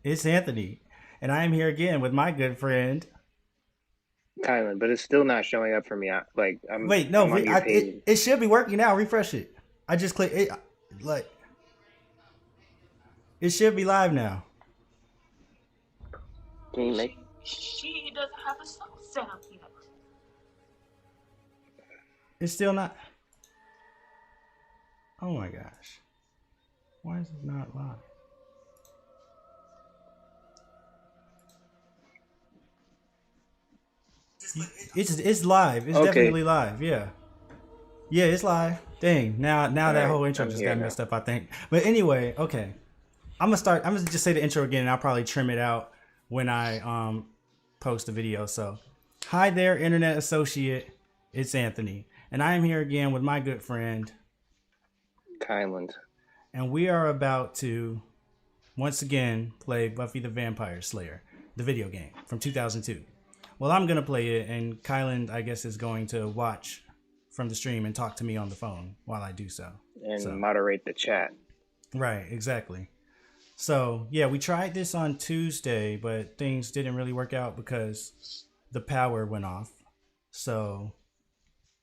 It's Anthony, and I am here again with my good friend. Kylan, but it's still not showing up for me. Like I'm Wait, no, I'm on your page. it should be working now. Refresh it. I just click it, like it should be live now. Can you make She doesn't have a cell set up yet. It's still not. Oh my gosh, why is it not live? It's live. It's okay? definitely live. Yeah, yeah, it's live. Dang. Now All that right, whole intro I'm just here got now. messed up. I think. But anyway, okay. I'm gonna start. I'm gonna just say the intro again, and I'll probably trim it out when I post the video. So, hi there, internet associate. It's Anthony, and I am here again with my good friend, Kylan. and we are about to once again play Buffy the Vampire Slayer, the video game from 2002. Well, I'm gonna play it, and Kylan, I guess, is going to watch from the stream and talk to me on the phone while I do so. And So, moderate the chat. right, exactly. So yeah, we tried this on Tuesday, but things didn't really work out because the power went off. So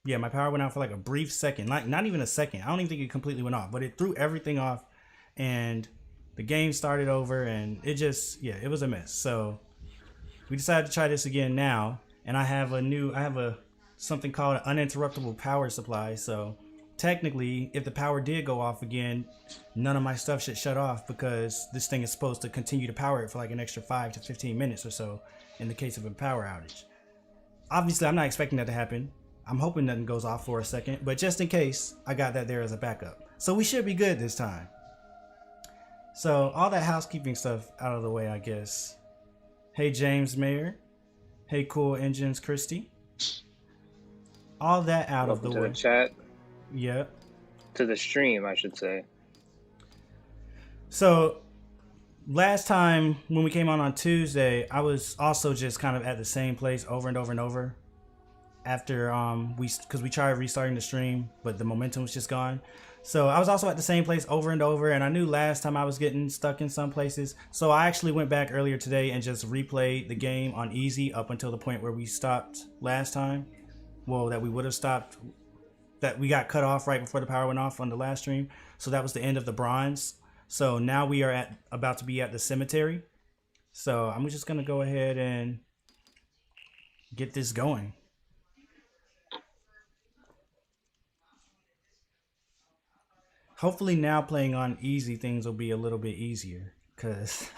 yeah, my power went out for like a brief second, like not even a second. I don't even think it completely went off, but it threw everything off, and the game started over, and it just it was a mess. So we decided to try this again now, and I have a something called an uninterruptible power supply. So technically, if the power did go off again, none of my stuff should shut off because this thing is supposed to continue to power it for like an extra 5 to 15 minutes or so in the case of a power outage. Obviously, I'm not expecting that to happen. I'm hoping nothing goes off for a second, but just in case, I got that there as a backup. So we should be good this time. So all that housekeeping stuff out of the way, I guess. Hey, James Mayer. Hey, Cool Engines Christy. All that out of Welcome the to the way. chat, Yeah. to the stream, I should say. So last time when we came on Tuesday, I was also just kind of at the same place over and over and over. After because we tried restarting the stream, but the momentum was just gone. So I was also at the same place over and over, and I knew last time I was getting stuck in some places. So I actually went back earlier today and just replayed the game on easy up until the point where we stopped last time. Well, that we would have stopped, that we got cut off right before the power went off on the last stream. So that was the end of the bronze. So now we are about to be at the cemetery. So I'm just gonna go ahead and get this going. Hopefully now playing on easy things will be a little bit easier because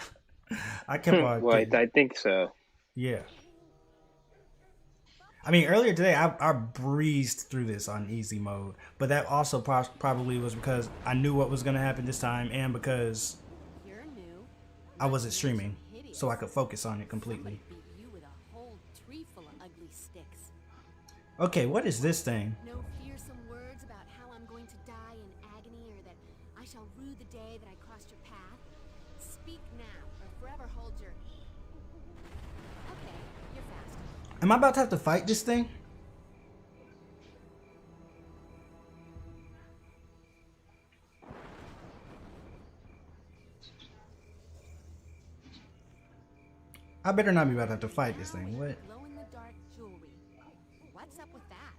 I kept on Well, getting I think so. yeah. I mean, earlier today I breezed through this on easy mode, but that also probably was because I knew what was going to happen this time and because You're new. I Not wasn't to mention streaming, so I hideous. could focus on it Somebody completely. beat you with a whole tree full of ugly sticks. Okay, what is this thing? No fearsome words about how I'm going to die in agony or that I shall rue the day that I crossed your path. Speak now or forever hold your... Okay, you're fast. Am I about to have to fight this thing? I better not be about to have to fight this thing. What? Glow-in-the-dark jewelry. What's up with that?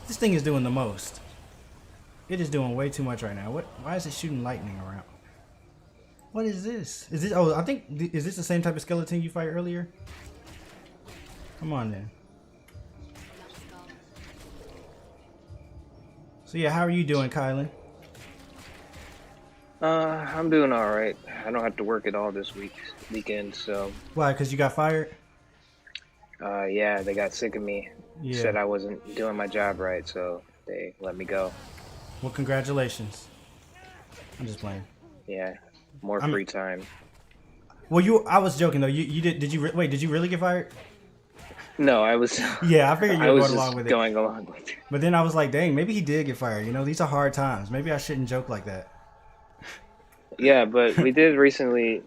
This thing is doing the most. It is doing way too much right now. What? Why is it shooting lightning around? What is this? Is this? Oh, I think is this the same type of skeleton you fight earlier? Come on then. So yeah, how are you doing, Kylan? I'm doing all right. I don't have to work at all this weekend, so Why? Because you got fired? yeah, they got sick of me. Yeah. Said I wasn't doing my job right, so they let me go. Well, congratulations. I'm just playing. Yeah, more I'm. free time. Well, I was joking though. You did? Did you wait? Did you really get fired? No, I was Yeah, I figured you I were was going along just with it. going along with it. But then I was like, dang, maybe he did get fired. You know, these are hard times. Maybe I shouldn't joke like that. Yeah, but we did recently.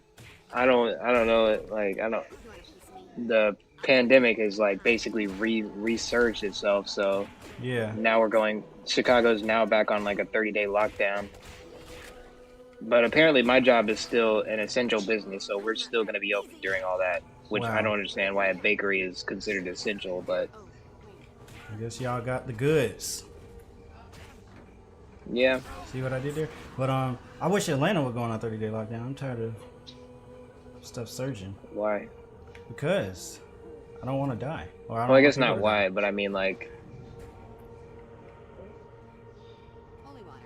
I don't know it. Like I don't. The pandemic has like basically resurged itself. So Yeah. now we're going. Chicago's now back on like a 30-day lockdown. But apparently, my job is still an essential business, so we're still going to be open during all that. Which I don't Wow. understand why a bakery is considered essential, but Oh, wait. I guess y'all got the goods. yeah. See what I did there? But I wish Atlanta would go on a 30-day lockdown. I'm tired of stuff surging Why? because I don't want to die, or I Well, don't I want guess people not to die. why, but I mean like, Holy water.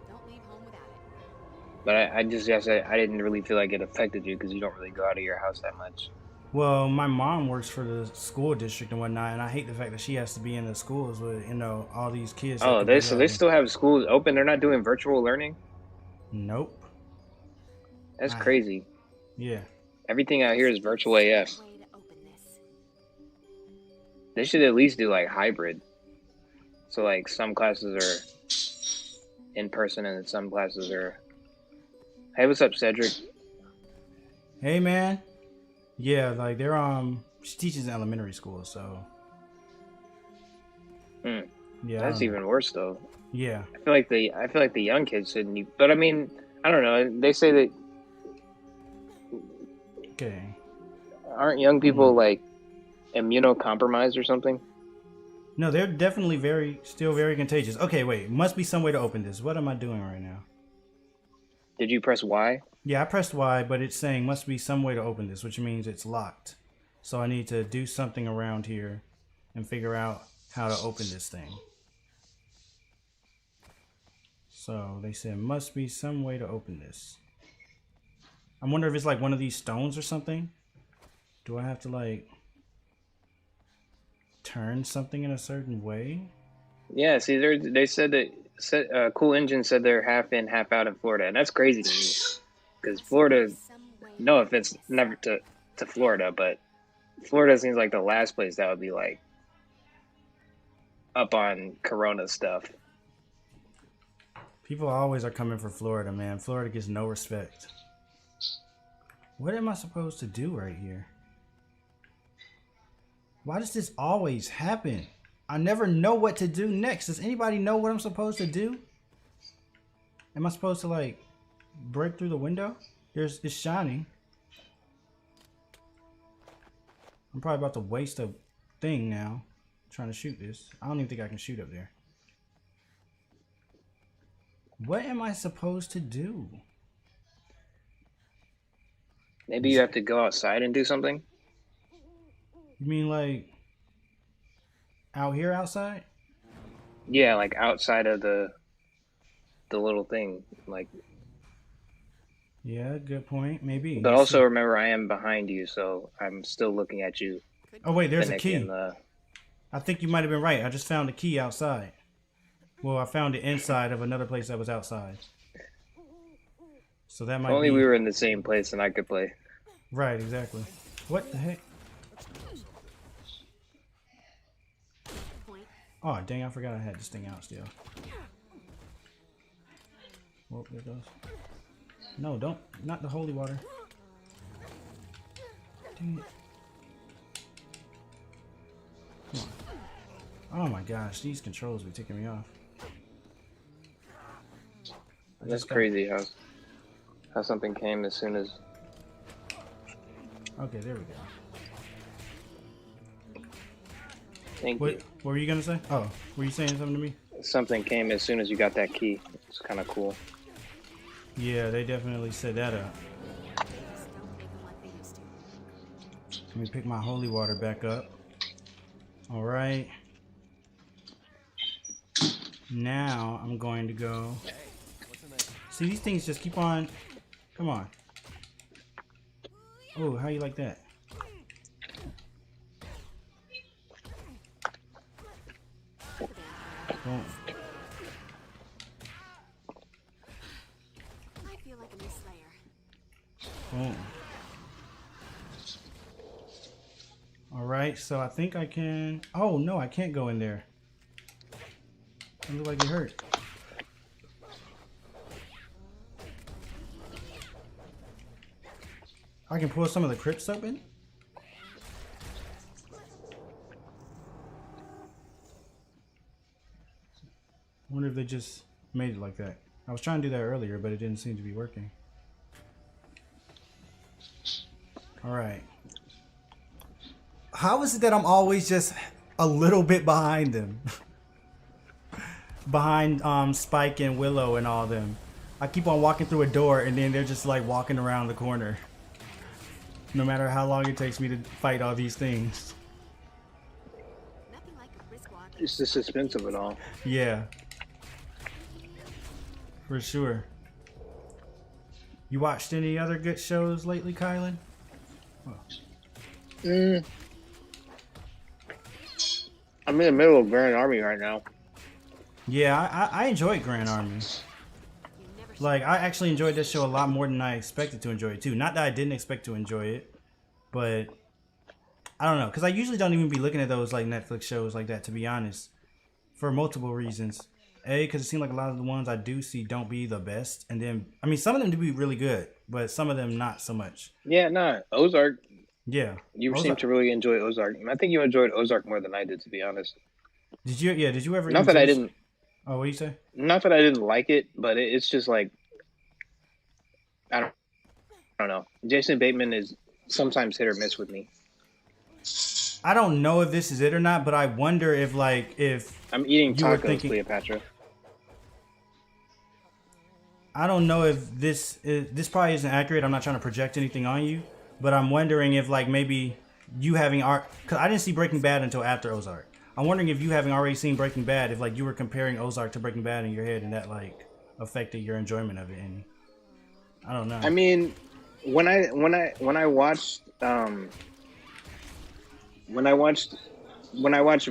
Don't leave home without it. but I just guess I didn't really feel like it affected you because you don't really go out of your house that much. Well, my mom works for the school district and whatnot, and I hate the fact that she has to be in the schools with all these kids that Oh, could be they having. still have schools open. They're not doing virtual learning. Nope. That's I crazy. Yeah. Everything out here is virtual AF. Way to open this. They should at least do like hybrid. So like some classes are in person and some classes are. Hey, what's up, Cedric? Hey, man. Yeah, like they're she teaches in elementary school, so Hmm. yeah, I That's don't know. even worse though. Yeah. I feel like the young kids shouldn't. But I mean, I don't know. They say that Okay. aren't young people like immunocompromised or something? No, they're definitely still very contagious. Okay, wait. Must be some way to open this. What am I doing right now? Did you press Y? Yeah, I pressed Y, but it's saying must be some way to open this, which means it's locked. So I need to do something around here and figure out how to open this thing. So they said must be some way to open this. I wonder if it's like one of these stones or something. Do I have to like turn something in a certain way? Yeah. See, they said that Cool Engine said they're half in, half out in Florida, and that's crazy to me because Florida. Some way No to offense, open this. never to Florida, but Florida seems like the last place that would be like up on Corona stuff. People always are coming for Florida, man. Florida gets no respect. What am I supposed to do right here? Why does this always happen? I never know what to do next. Does anybody know what I'm supposed to do? Am I supposed to like break through the window? It's shining. I'm probably about to waste a thing now trying to shoot this. I don't even think I can shoot up there. What am I supposed to do? Maybe you have to go outside and do something. You mean like out here outside? Yeah, like outside of the little thing, like. Yeah, good point. Maybe. But Let's also see. remember, I am behind you, so I'm still looking at you, Oh wait, there's a Finnick, key. in the. I think you might have been right. I just found a key outside. Well, I found it inside of another place that was outside. So that If might only be we were in the same place and I could play. right. Exactly. What the heck? Point. Oh dang! I forgot I had this thing out still. Well, there it goes. No, don't. Not the holy water. Dang it. Come on. Oh my gosh, these controls be ticking me off. I That's just got- crazy how something came as soon as. Okay, there we go. Thank What you. were you gonna say? Oh, were you saying something to me? Something came as soon as you got that key. It's kind of cool. Yeah, they definitely set that up. Just don't make them like they used to. Let me pick my holy water back up. All right. Now I'm going to go. See, these things just keep on. Come on. Oh, how you like that? Boom. I feel like a new slayer. Boom. All right, so I think I can. Oh no, I can't go in there. It look like it hurt. I can pull some of the crypts open. I wonder if they just made it like that. I was trying to do that earlier, but it didn't seem to be working. All right. How is it that I'm always just a little bit behind them? Behind Spike and Willow and all them. I keep on walking through a door and then they're just like walking around the corner. No matter how long it takes me to fight all these things. Nothing like a brisk walk. It's the suspense of it all. Yeah. For sure. You watched any other good shows lately, Kylan? I'm in the middle of Grand Army right now. Yeah, I enjoyed Grand Army. Like, I actually enjoyed this show a lot more than I expected to enjoy it, too. Not that I didn't expect to enjoy it, but I don't know. Because I usually don't even be looking at those, like, Netflix shows like that, to be honest, for multiple reasons. A, because it seems like a lot of the ones I do see don't be the best. And then, I mean, some of them do be really good, but some of them not so much. Yeah, nah, Ozark. Yeah. You Ozark. seem to really enjoy Ozark. And I think you enjoyed Ozark more than I did, to be honest. Did you ever... Not that I didn't... Oh, what do you say? Not that I didn't like it, but it's just like... I don't know. Jason Bateman is sometimes hit or miss with me. I don't know if this is it or not, but I wonder if, like, if... I'm eating you were tacos, thinking... Cleopatra. I don't know if this probably isn't accurate. I'm not trying to project anything on you, but I'm wondering if, like, maybe you having because I didn't see Breaking Bad until after Ozark. I'm wondering if you having already seen Breaking Bad, if like you were comparing Ozark to Breaking Bad in your head, and that like affected your enjoyment of it. And I don't know. I mean, when I watched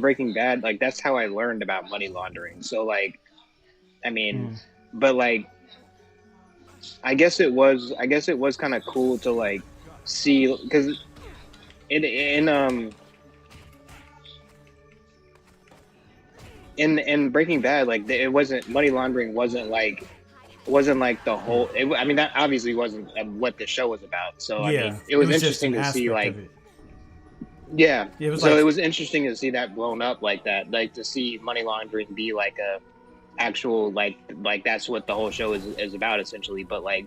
Breaking Bad, like that's how I learned about money laundering. So like, I mean, but like, I guess it was kind of cool to like see, because in Breaking Bad, like it wasn't, money laundering wasn't like the whole. I mean, that obviously wasn't what the show was about. So yeah, I mean, it was just interesting an to see aspect like. of it. Yeah, it was so like, it was interesting to see that blown up like that, like to see money laundering be like a actual like that's what the whole show is about essentially. But like,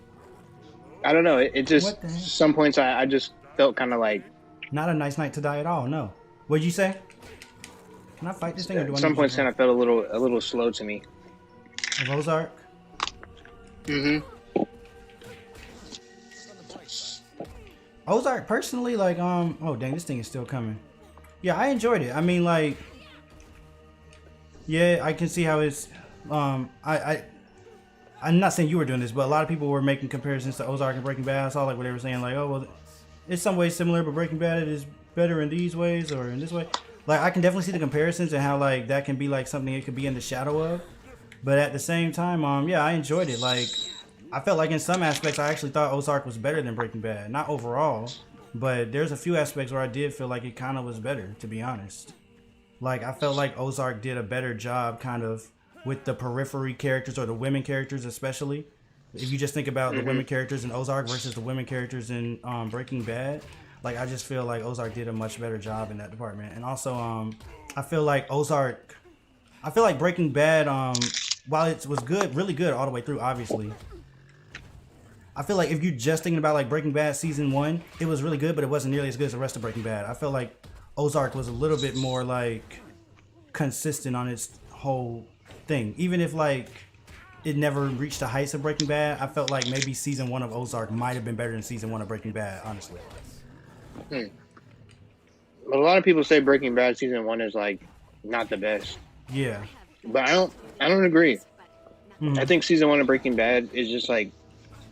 I don't know, it just some points I just felt kind of like not a nice night to die at all. No, what'd you say? Can I fight this thing? Or do I some points kind of felt a little slow to me. Of Ozark. Ozark, personally, like, oh dang, this thing is still coming. Yeah, I enjoyed it. I mean, like, yeah, I can see how it's, I'm not saying you were doing this, but a lot of people were making comparisons to Ozark and Breaking Bad. I saw like what they were saying, like, oh well, it's some ways similar, but Breaking Bad is better in these ways or in this way. Like, I can definitely see the comparisons and how like that can be like something it could be in the shadow of. But at the same time, yeah, I enjoyed it. Like, I felt like in some aspects, I actually thought Ozark was better than Breaking Bad. Not overall, but there's a few aspects where I did feel like it kind of was better, to be honest. Like, I felt like Ozark did a better job kind of with the periphery characters or the women characters especially. If you just think about the women characters in Ozark versus the women characters in Breaking Bad, like, I just feel like Ozark did a much better job in that department. And also, I feel like Breaking Bad, while it was good, really good all the way through, obviously, I feel like if you're just thinking about like Breaking Bad season 1, it was really good, but it wasn't nearly as good as the rest of Breaking Bad. I feel like Ozark was a little bit more like consistent on its whole thing. Even if like it never reached the heights of Breaking Bad, I felt like maybe season 1 of Ozark might have been better than season 1 of Breaking Bad, honestly. But a lot of people say Breaking Bad season 1 is like not the best. Yeah. But I don't agree. I think season 1 of Breaking Bad is just like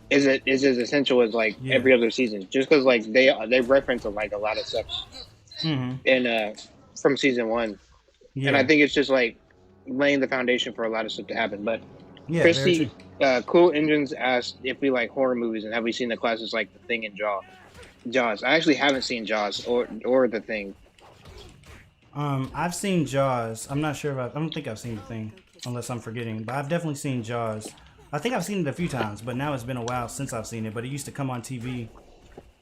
is as essential as like every other season. Just because like they reference like a lot of stuff in from season 1, and I think it's just like laying the foundation for a lot of stuff to happen. But Christy, Cool Engines asked if we like horror movies and have we seen the classics like The Thing and Jaws. I actually haven't seen Jaws or The Thing. I've seen Jaws. I'm not sure if I don't think I've seen The Thing, unless I'm forgetting. But I've definitely seen Jaws. I think I've seen it a few times, but now it's been a while since I've seen it. But it used to come on TV,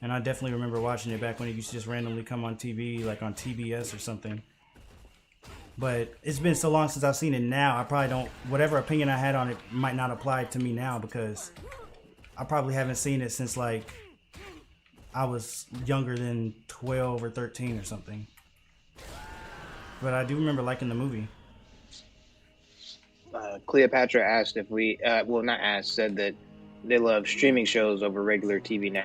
and I definitely remember watching it back when it used to just randomly come on TV, like on TBS or something. But it's been so long since I've seen it now. I probably don't. Whatever opinion I had on it might not apply to me now because I probably haven't seen it since like I was younger than 12 or 13 or something. But I do remember liking the movie. Cleopatra asked if we, well, not asked, said that they love streaming shows over regular TV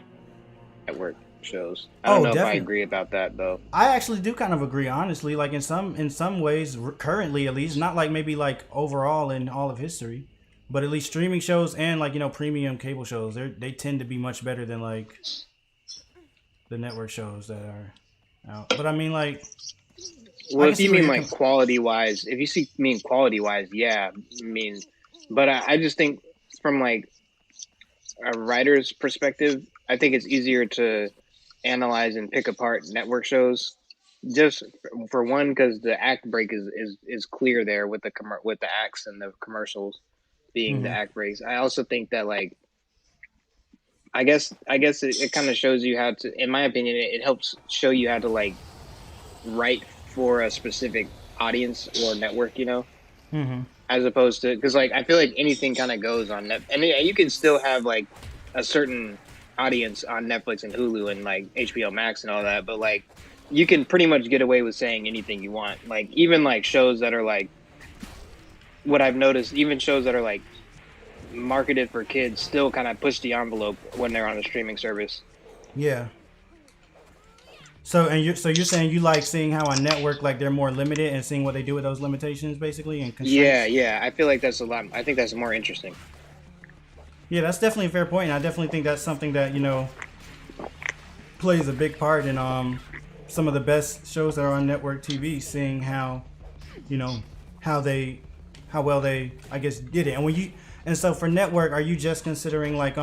network shows. I don't know if I agree about that though. I actually do kind of agree, honestly. Like in some ways, currently at least, not like maybe like overall in all of history, but at least streaming shows and like premium cable shows, they tend to be much better than like the network shows that are out. But I mean, like, well, if you mean like quality wise, quality wise, yeah, I mean, but I just think from like a writer's perspective, I think it's easier to analyze and pick apart network shows, just for one, because the act break is clear there with the acts and the commercials being the act breaks. I also think that like I guess it kind of shows you how to, in my opinion, it helps show you how to like write for a specific audience or network, as opposed to, because like I feel like anything kind of goes on Netflix. I mean, you can still have like a certain audience on Netflix and Hulu and like HBO Max and all that, but like you can pretty much get away with saying anything you want. Like even like shows that are like, what I've noticed, even shows that are like marketed for kids still kind of push the envelope when they're on a streaming service. Yeah. So you're saying you like seeing how a network, like, they're more limited and seeing what they do with those limitations, basically, and constraints? Yeah. I feel like that's a lot. I think that's more interesting. Yeah, that's definitely a fair point, and I definitely think that's something that plays a big part in some of the best shows that are on network TV. Seeing how how well they, I guess, did it. And so for network, are you just considering like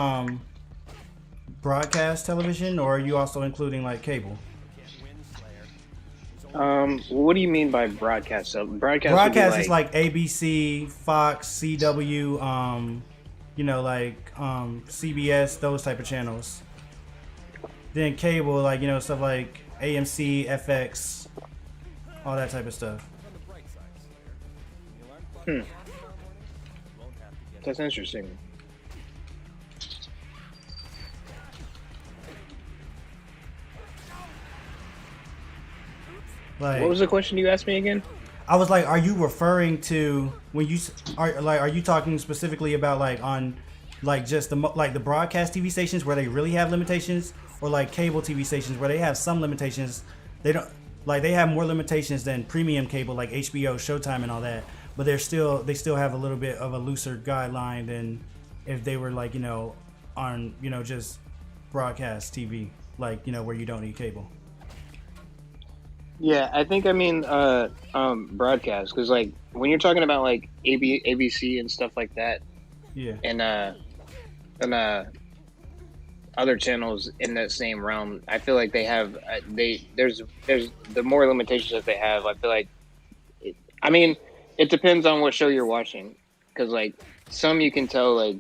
broadcast television, or are you also including like cable? What do you mean by broadcast? So broadcast is like ABC, Fox, CW, CBS, those type of channels. Then cable, like, stuff like AMC, FX, all that type of stuff. That's interesting. Like, what was the question you asked me again? I was like, are you referring to when you are you talking specifically about like on like just the broadcast TV stations where they really have limitations, or like cable TV stations where they have some limitations? They don't, like, they have more limitations than premium cable like HBO, Showtime, and all that, but they still have a little bit of a looser guideline than if they were like on just broadcast TV, like where you don't need cable. Yeah, I think I mean broadcast, because like when you're talking about like ABC and stuff like that, yeah, and other channels in that same realm, I feel like they have there's the more limitations that they have. I feel like it depends on what show you're watching, because like some you can tell like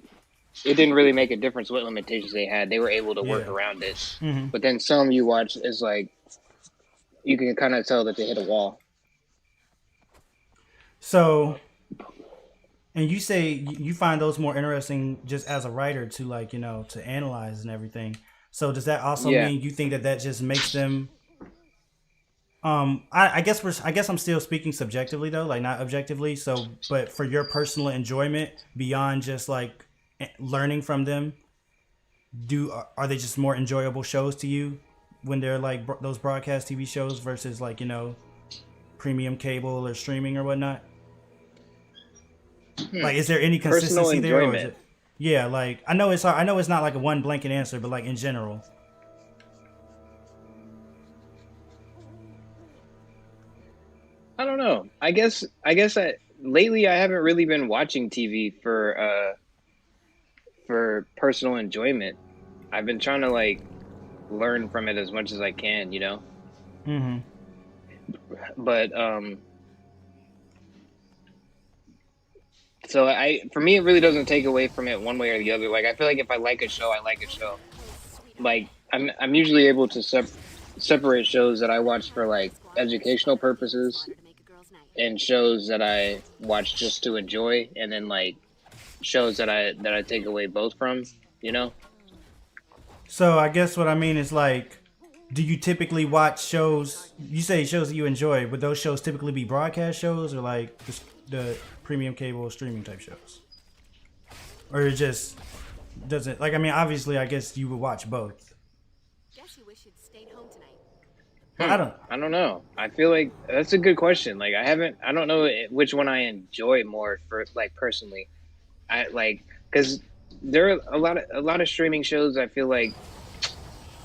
it didn't really make a difference what limitations they had. They were able to work around it. Mm-hmm. But then some you watch is like, you can kind of tell that they hit a wall. So, and you say you find those more interesting just as a writer to like, to analyze and everything. So does that also mean you think that just makes them, I guess I'm still speaking subjectively though, like not objectively. So, but for your personal enjoyment beyond just like learning from them, are they just more enjoyable shows to you when they're like those broadcast TV shows versus like premium cable or streaming or whatnot? Like, is there any consistency there? Or is it, like I know it's not like a one blanket answer, but like in general. I don't know. I guess lately I haven't really been watching TV for personal enjoyment. I've been trying to like learn from it as much as I can, Mm-hmm. But so for me, it really doesn't take away from it one way or the other. Like, I feel like if I like a show, I like a show. Like, I'm usually able to separate shows that I watch for like educational purposes and shows that I watch just to enjoy, and then like shows that I take away both from. You know? So I guess what I mean is like, do you typically watch shows? You say shows that you enjoy, would those shows typically be broadcast shows or like the premium cable streaming type shows, or it just doesn't like? I mean, obviously, I guess you would watch both. Guess you wish you'd stayed home tonight. I I don't know. I feel like that's a good question. Like I don't know which one I enjoy more for like personally. I like because there are a lot of streaming shows. I feel like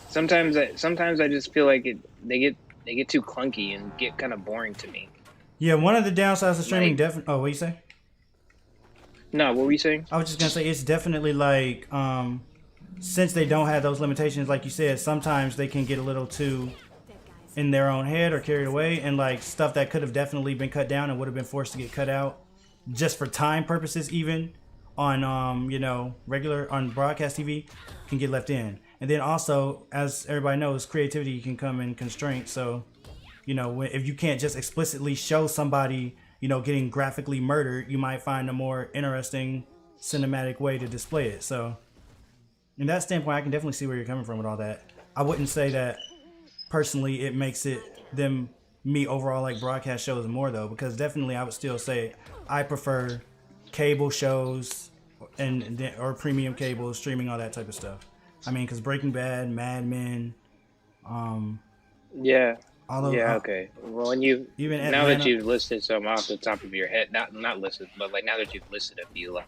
sometimes I just feel like they get too clunky and get kind of boring to me. Yeah, one of the downsides of streaming Like, definitely. Oh, what you say? no, what were you saying? I was just gonna say it's definitely like since they don't have those limitations, like you said, sometimes they can get a little too in their own head or carried away, and like stuff that could have definitely been cut down and would have been forced to get cut out just for time purposes, even on regular on broadcast TV, can get left in. And then also, as everybody knows, creativity can come in constraints. So if you can't just explicitly show somebody getting graphically murdered, you might find a more interesting cinematic way to display it. So in that standpoint, I can definitely see where you're coming from with all that. I wouldn't say that personally it makes me overall like broadcast shows more though, because definitely I would still say I prefer cable shows or premium cable streaming, all that type of stuff. I mean, because Breaking Bad, Mad Men, Yeah. although Yeah. Okay. Well, when you even now that Atlanta, you've listed some off the top of your head, not listed, but like now that you've listed a few, like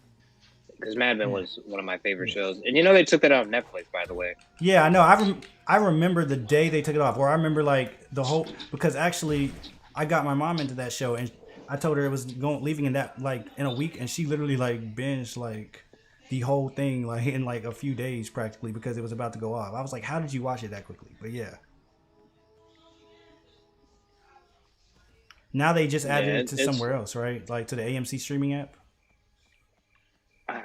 because Mad Men was one of my favorite shows, and they took that off Netflix, by the way. yeah, I know. I remember the day they took it off, or I remember like the whole, because actually I got my mom into that show, and I told her it was leaving in that like in a week, and she literally like binged like the whole thing like in like a few days practically because it was about to go off. I was like, how did you watch it that quickly? But yeah. Now they just added it to somewhere else, right? Like to the AMC streaming app.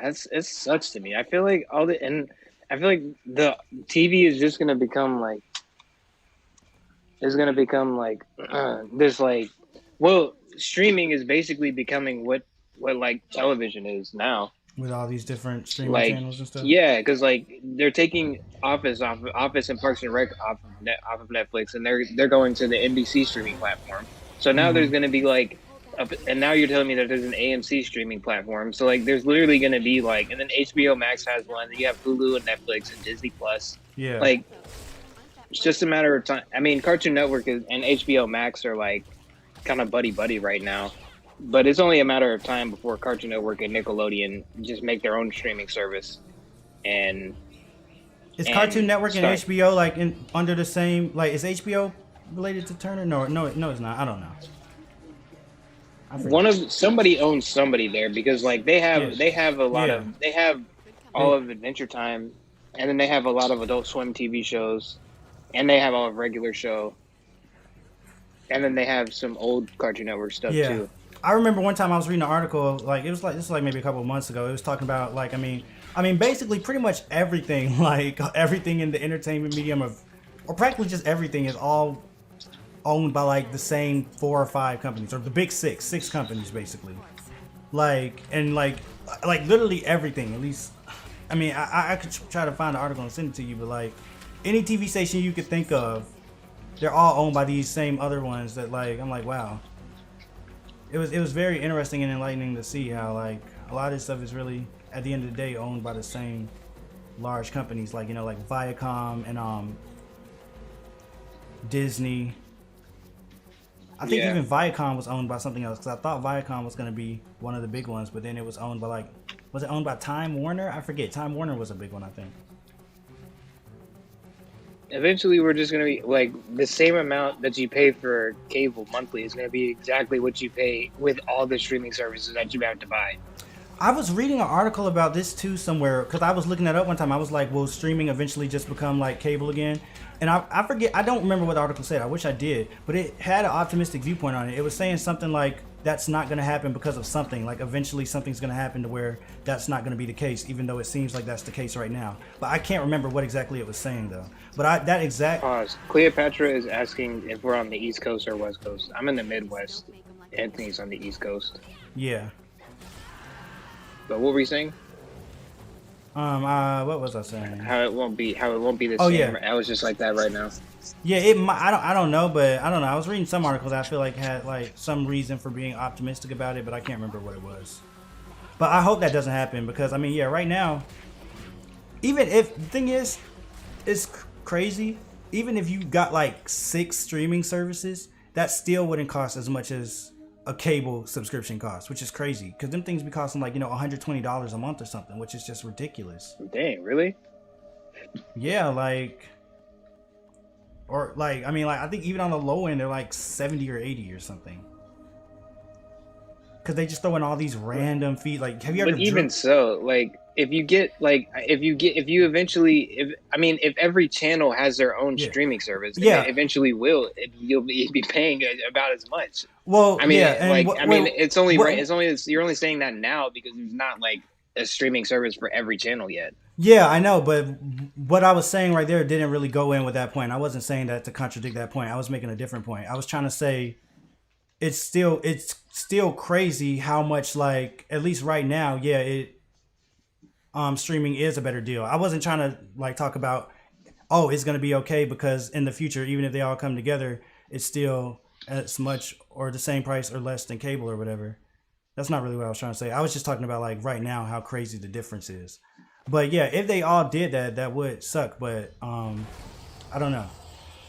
It sucks to me. I feel like I feel like the TV is just gonna become like this like streaming is basically becoming what like television is now. With all these different streaming Like channels and stuff. yeah, because like they're taking Office and Parks and Rec off of Netflix, and they're going to the NBC streaming platform. So now there's gonna be like. And now you're telling me that there's an AMC streaming platform. So like, there's literally going to be like, and then HBO Max has one. You have Hulu and Netflix and Disney Plus. Yeah. Like, it's just a matter of time. I mean, Cartoon Network and HBO Max are like kind of buddy right now, but it's only a matter of time before Cartoon Network and Nickelodeon just make their own streaming service. And is Cartoon Network and HBO like under the same? Like, is HBO related to Turner? No, it's not. I don't know. Somebody owns somebody there, because like they have a lot of they have all of Adventure Time, and then they have a lot of Adult Swim TV shows, and they have all of regular show, and then they have some old Cartoon Network stuff too. I remember one time I was reading an article, like this was like maybe a couple of months ago. It was talking about like I mean basically pretty much everything, like everything in the entertainment medium or practically just everything is all owned by like the same 4 or 5 companies, or the big six companies basically. Like and like literally everything. At least, I mean, I could try to find the article and send it to you, but like any TV station you could think of, they're all owned by these same other ones. That like I'm like, wow. It was very interesting and enlightening to see how like a lot of this stuff is really at the end of the day owned by the same large companies, like like Viacom and Disney. I think even Viacom was owned by something else, because I thought Viacom was going to be one of the big ones, but then it was owned by was it owned by Time Warner? I forget. Time Warner was a big one, I think. Eventually, we're just going to be like the same amount that you pay for cable monthly is going to be exactly what you pay with all the streaming services that you have to buy. I was reading an article about this too somewhere, because I was looking that up one time. I was like, will streaming eventually just become like cable again? And I forget, I don't remember what the article said. I wish I did, but it had an optimistic viewpoint on it. It was saying something like that's not going to happen because of something. Like eventually something's going to happen to where that's not going to be the case, even though it seems like that's the case right now. But I can't remember what exactly it was saying though. But that exact Pause. Cleopatra is asking if we're on the East Coast or West Coast. I'm in the Midwest, Anthony's on the East Coast. Yeah. But what were you saying? What was I saying? How it won't be the Oh, same. yeah. I was just like that right now. Yeah, I don't know, but I don't know. I was reading some articles I feel like had like some reason for being optimistic about it, but I can't remember what it was. But I hope that doesn't happen because I mean, yeah, right now, even if the thing is, it's crazy. Even if you got like 6 streaming services, that still wouldn't cost as much as a cable subscription costs, which is crazy because them things be costing like $120 a month or something, which is just ridiculous. Dang, really? Yeah, like. Or like, I mean, like I think even on the low end they're like 70 or 80 or something. Because they just throw in all these random fees. Like, have you ever? But even so, like if every channel has their own streaming service, then it eventually you'll be paying about as much. Well, I mean, yeah, it's only right. You're only saying that now because there's not like a streaming service for every channel yet. Yeah, I know, but what I was saying right there didn't really go in with that point. I wasn't saying that to contradict that point. I was making a different point. I was trying to say it's still crazy how much, like, at least right now, yeah, streaming is a better deal. I wasn't trying to like talk about it's going to be okay because in the future, even if they all come together, it's still as much or the same price or less than cable or whatever. That's not really what I was trying to say. I was just talking about like right now how crazy the difference is. But yeah, if they all did that, that would suck. But I don't know.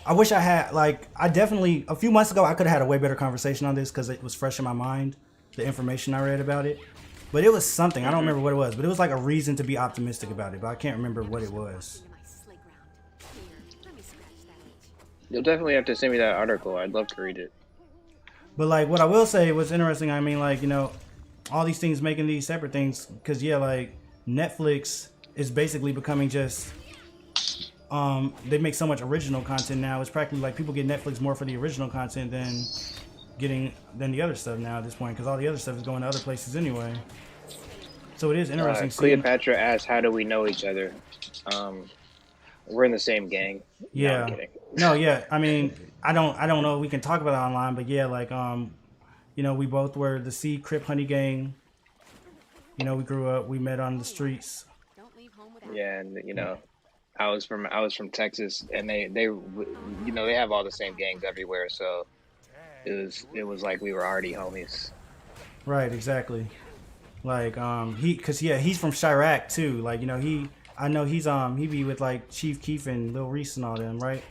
I wish I had I definitely a few months ago I could have had a way better conversation on this because it was fresh in my mind, the information I read about it. But it was something. I don't remember what it was, but it was like a reason to be optimistic about it. But I can't remember what it was. You'll definitely have to send me that article. I'd love to read it. But like what I will say was interesting. I mean, like all these things making these separate things because yeah, like. Netflix is basically becoming just they make so much original content now. It's practically like people get Netflix more for the original content than the other stuff now at this point because all the other stuff is going to other places anyway. So it is interesting. Cleopatra asked, "How do we know each other?" We're in the same gang. Yeah. No, I'm kidding. No, yeah. I mean, I don't know if we can talk about it online, but yeah, like we both were the C Crip Honey gang. We grew up. We met on the streets. Yeah, and I was from Texas, and they have all the same gangs everywhere. So it was like we were already homies. Right, exactly. Like he's from Chirac too. Like I know he be with like Chief Keef and Lil Reese and all them, right?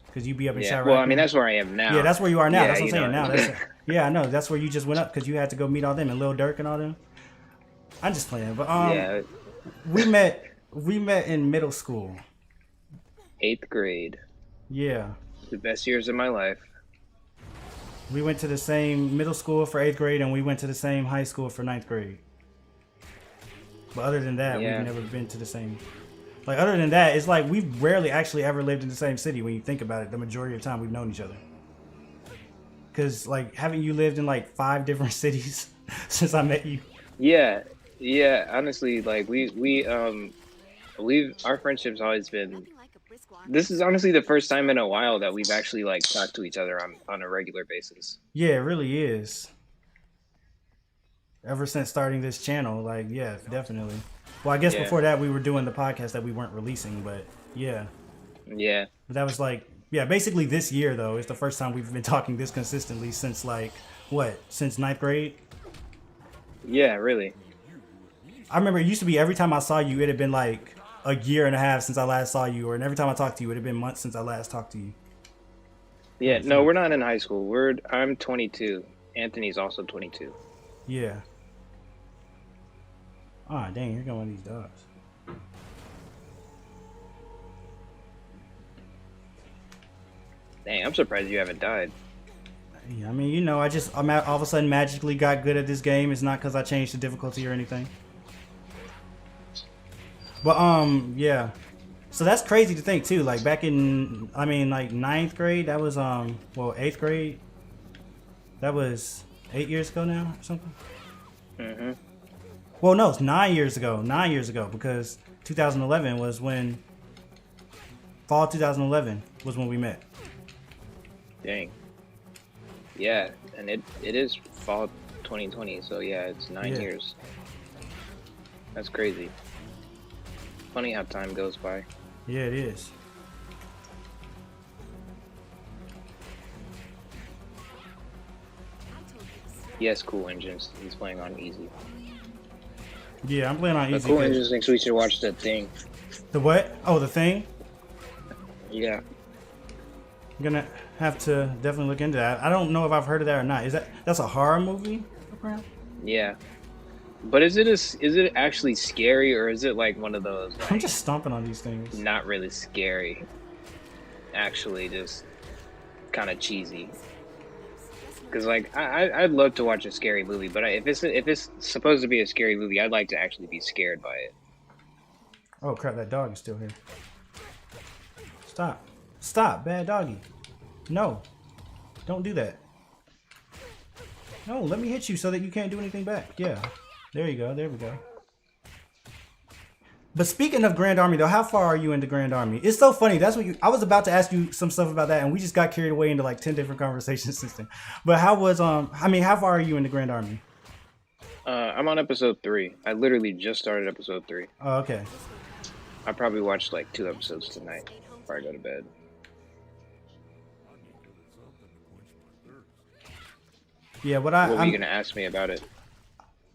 Because you be up in Chirac. Well, I mean that's where I am now. Yeah, that's where you are now. Yeah, that's what I'm saying now. Yeah, I know. That's where you just went up because you had to go meet all them and Lil Durk and all them. I'm just playing, but yeah. we met in middle school. 8th grade. Yeah. The best years of my life. We went to the same middle school for 8th grade, and we went to the same high school for 9th grade. But other than that, we've never been to the same. Like other than that, it's like we've rarely actually ever lived in the same city. When you think about it, the majority of the time we've known each other. Cause like haven't you lived in like 5 different cities since I met you? Yeah, honestly, like our friendship's always been. This is honestly the first time in a while that we've actually like talked to each other on a regular basis. Yeah, it really is. Ever since starting this channel, like yeah, definitely. Well, I guess before that we were doing the podcast that we weren't releasing, but yeah. Yeah. But that was like basically this year though. It's the first time we've been talking this consistently since like since 9th grade. Yeah, really. I remember it used to be every time I saw you, it had been like a year and a half since I last saw you, and every time I talked to you, it had been months since I last talked to you. Yeah, no, we're not in high school. I'm 22. Anthony's also 22. Yeah. Ah, dang, here come one of these dogs. Dang, I'm surprised you haven't died. Yeah, I mean, I'm all of a sudden magically got good at this game. It's not because I changed the difficulty or anything. But yeah. So that's crazy to think too. Like back in, like 9th grade, that was 8th grade. That was 8 years ago now or something. Mm-hmm. Well, no, it's 9 years ago. 9 years ago because 2011 was when. Fall 2011 was when we met. Dang. Yeah, and it is fall 2020, so yeah, it's 9 years. That's crazy. Funny how time goes by. Yeah, it is. Yes, Cool Engines. He's playing on easy. Yeah, I'm playing on But easy. Cool Engines thinks we should watch The Thing. The what? Oh, The Thing? Yeah. I'm gonna have to definitely look into that. I don't know if I've heard of that or not. That's a horror movie? Yeah. But is it actually scary, or is it like one of those like, I'm just stomping on these things. not really scary? Actually just kind of cheesy. Cuz like I'd love to watch a scary movie, but if it's supposed to be a scary movie, I'd like to actually be scared by it. Oh crap, that dog is still here. Stop. Stop, bad doggy. No. Don't do that. No, let me hit you so that you can't do anything back. Yeah. There you go. There we go. But speaking of Grand Army, though, how far are you into Grand Army? It's so funny. That's what I was about to ask you some stuff about that, and we just got carried away into like 10 different conversations since then. But how far are you into Grand Army? I'm on episode 3. I literally just started episode 3. Oh, okay. I probably watched like 2 episodes tonight before I go to bed. Yeah, what were you gonna ask me about it?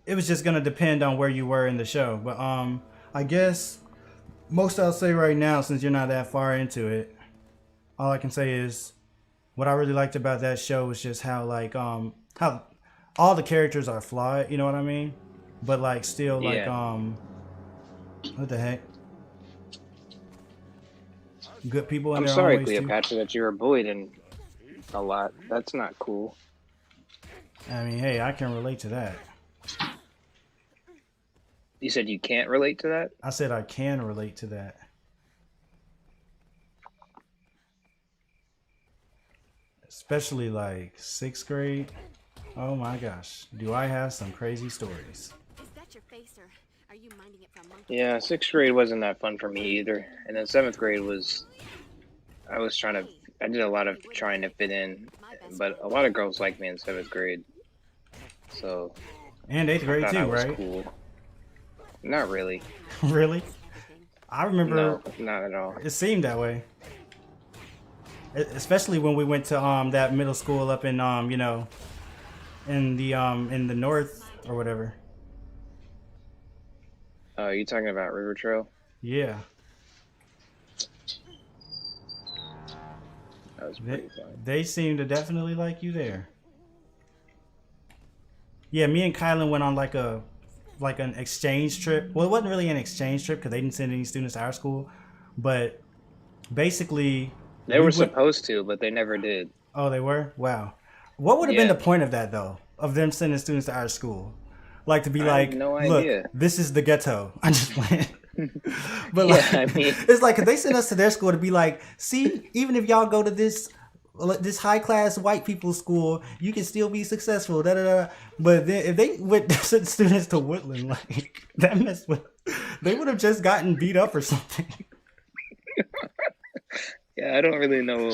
It was just gonna depend on where you were in the show, but I guess most I'll say right now, since you're not that far into it, all I can say is what I really liked about that show was just how like how all the characters are flawed, you know what I mean? But like still like what the heck? Good people in I'm their sorry, own ways Cleopatra, that you were bullied in a lot. That's not cool. I mean, hey, I can relate to that. You said you can't relate to that? I said I can relate to that. Especially like 6th grade. Oh my gosh. Do I have some crazy stories? Is that your face, or are you minding it from monkey? Yeah, 6th grade wasn't that fun for me either. And then 7th grade I did a lot of trying to fit in, but a lot of girls liked me in 7th grade. So. And 8th grade too, right? Cool. Not really. Really? I remember. No, not at all. It seemed that way. Especially when we went to that middle school up in you know, in the north or whatever. You talking about River Trail? Yeah. That was pretty fun. They seem to definitely like you there. Yeah, me and Kylan went on like an exchange trip. Well, it wasn't really an exchange trip because they didn't send any students to our school, but basically they were supposed to, but they never did. Oh, they were? Wow. What would have been the point of that though? Of them sending students to our school? Like to be like, no look, idea. This is the ghetto. I'm just playing. But yeah, like, I mean, it's like, 'cause they sent us to their school to be like, see, even if y'all go to this high class white people's school, you can still be successful. Da, da, da. But then if they went sent students to Woodland, like that mess with, they would have just gotten beat up or something. Yeah, I don't really know.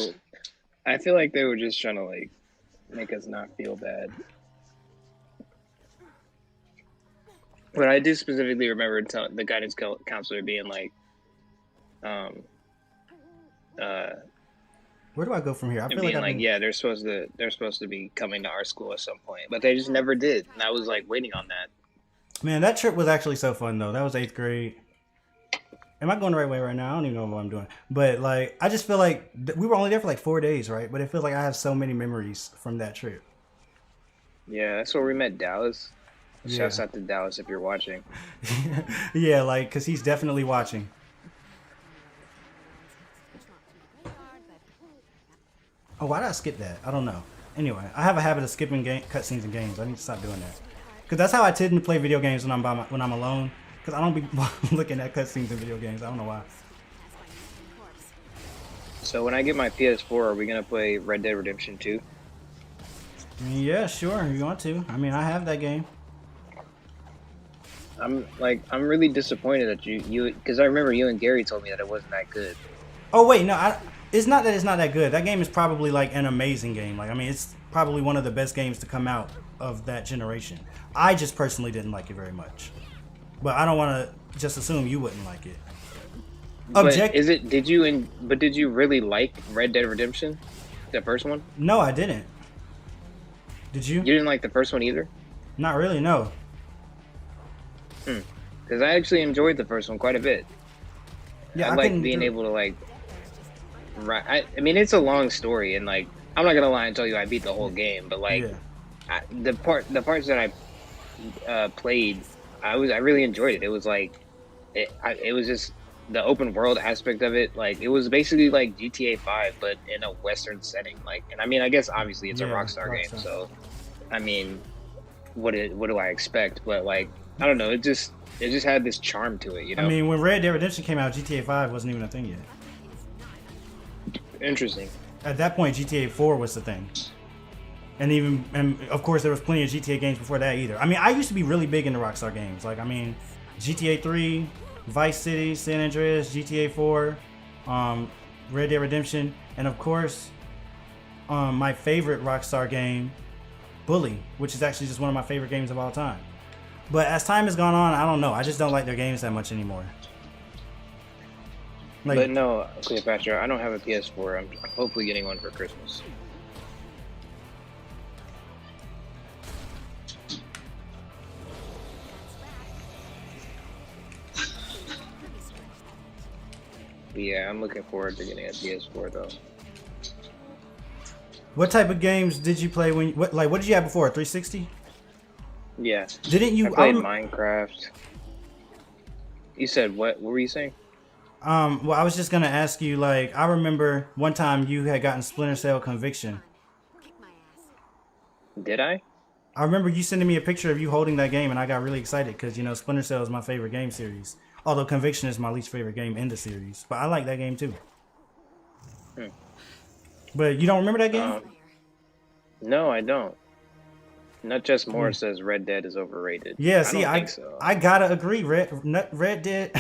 I feel like they were just trying to like make us not feel bad. But I do specifically remember the guidance counselor being like, where do I go from here? I feel like yeah, they're supposed to be coming to our school at some point, but they just never did. And I was like waiting on that. Man, that trip was actually so fun though. That was 8th grade. Am I going the right way right now? I don't even know what I'm doing. But like, I just feel like we were only there for like 4 days, right? But it feels like I have so many memories from that trip. Yeah, that's where we met Dallas. Yeah. Shouts out to Dallas if you're watching. Yeah, like, because he's definitely watching. Oh, why did I skip that? I don't know. Anyway, I have a habit of skipping cutscenes in games. I need to stop doing that. Because that's how I tend to play video games when I'm alone. Because I don't be looking at cutscenes in video games. I don't know why. So when I get my PS4, are we going to play Red Dead Redemption 2? Yeah, sure. If you want to. I mean, I have that game. I'm really disappointed that you because I remember you and Gary told me that it wasn't that good. Oh wait, no, it's not that it's not that good. That game is probably like an amazing game. Like, I mean, it's probably one of the best games to come out of that generation. I just personally didn't like it very much, but I don't want to just assume you wouldn't like it. But did you really like Red Dead Redemption, the first one? No, I didn't. Did you? You didn't like the first one either? Not really, no. Because I actually enjoyed the first one quite a bit. Yeah, I like being able to like. I mean, it's a long story, and like, I'm not gonna lie and tell you I beat the whole game, but like, the parts that I played, I really enjoyed it. It was like, it was just the open world aspect of it. Like, it was basically like GTA 5, but in a Western setting. Like, and I mean, I guess obviously it's a Rockstar game, so I mean, what do I expect? But like, I don't know. It just had this charm to it, you know. I mean, when Red Dead Redemption came out, GTA 5 wasn't even a thing yet. Interesting. At that point, GTA 4 was the thing. And of course, there was plenty of GTA games before that either. I mean, I used to be really big into Rockstar games. Like, I mean, GTA 3, Vice City, San Andreas, GTA 4, Red Dead Redemption, and of course, my favorite Rockstar game, Bully, which is actually just one of my favorite games of all time. But as time has gone on, I don't know. I just don't like their games that much anymore. Like, but no, Cleopatra, I don't have a PS4. I'm hopefully getting one for Christmas. Yeah, I'm looking forward to getting a PS4 though. what type of games did you play what did you have before? 360? Yeah. Didn't you? I played Minecraft. You said what? What were you saying? Well, I was just gonna ask you. Like, I remember one time you had gotten Splinter Cell Conviction. Did I? I remember you sending me a picture of you holding that game, and I got really excited because, you know, Splinter Cell is my favorite game series. Although Conviction is my least favorite game in the series, but I like that game too. But you don't remember that game? No, I don't. Not just more says Red Dead is overrated. Yeah, see, I gotta agree. Red Dead.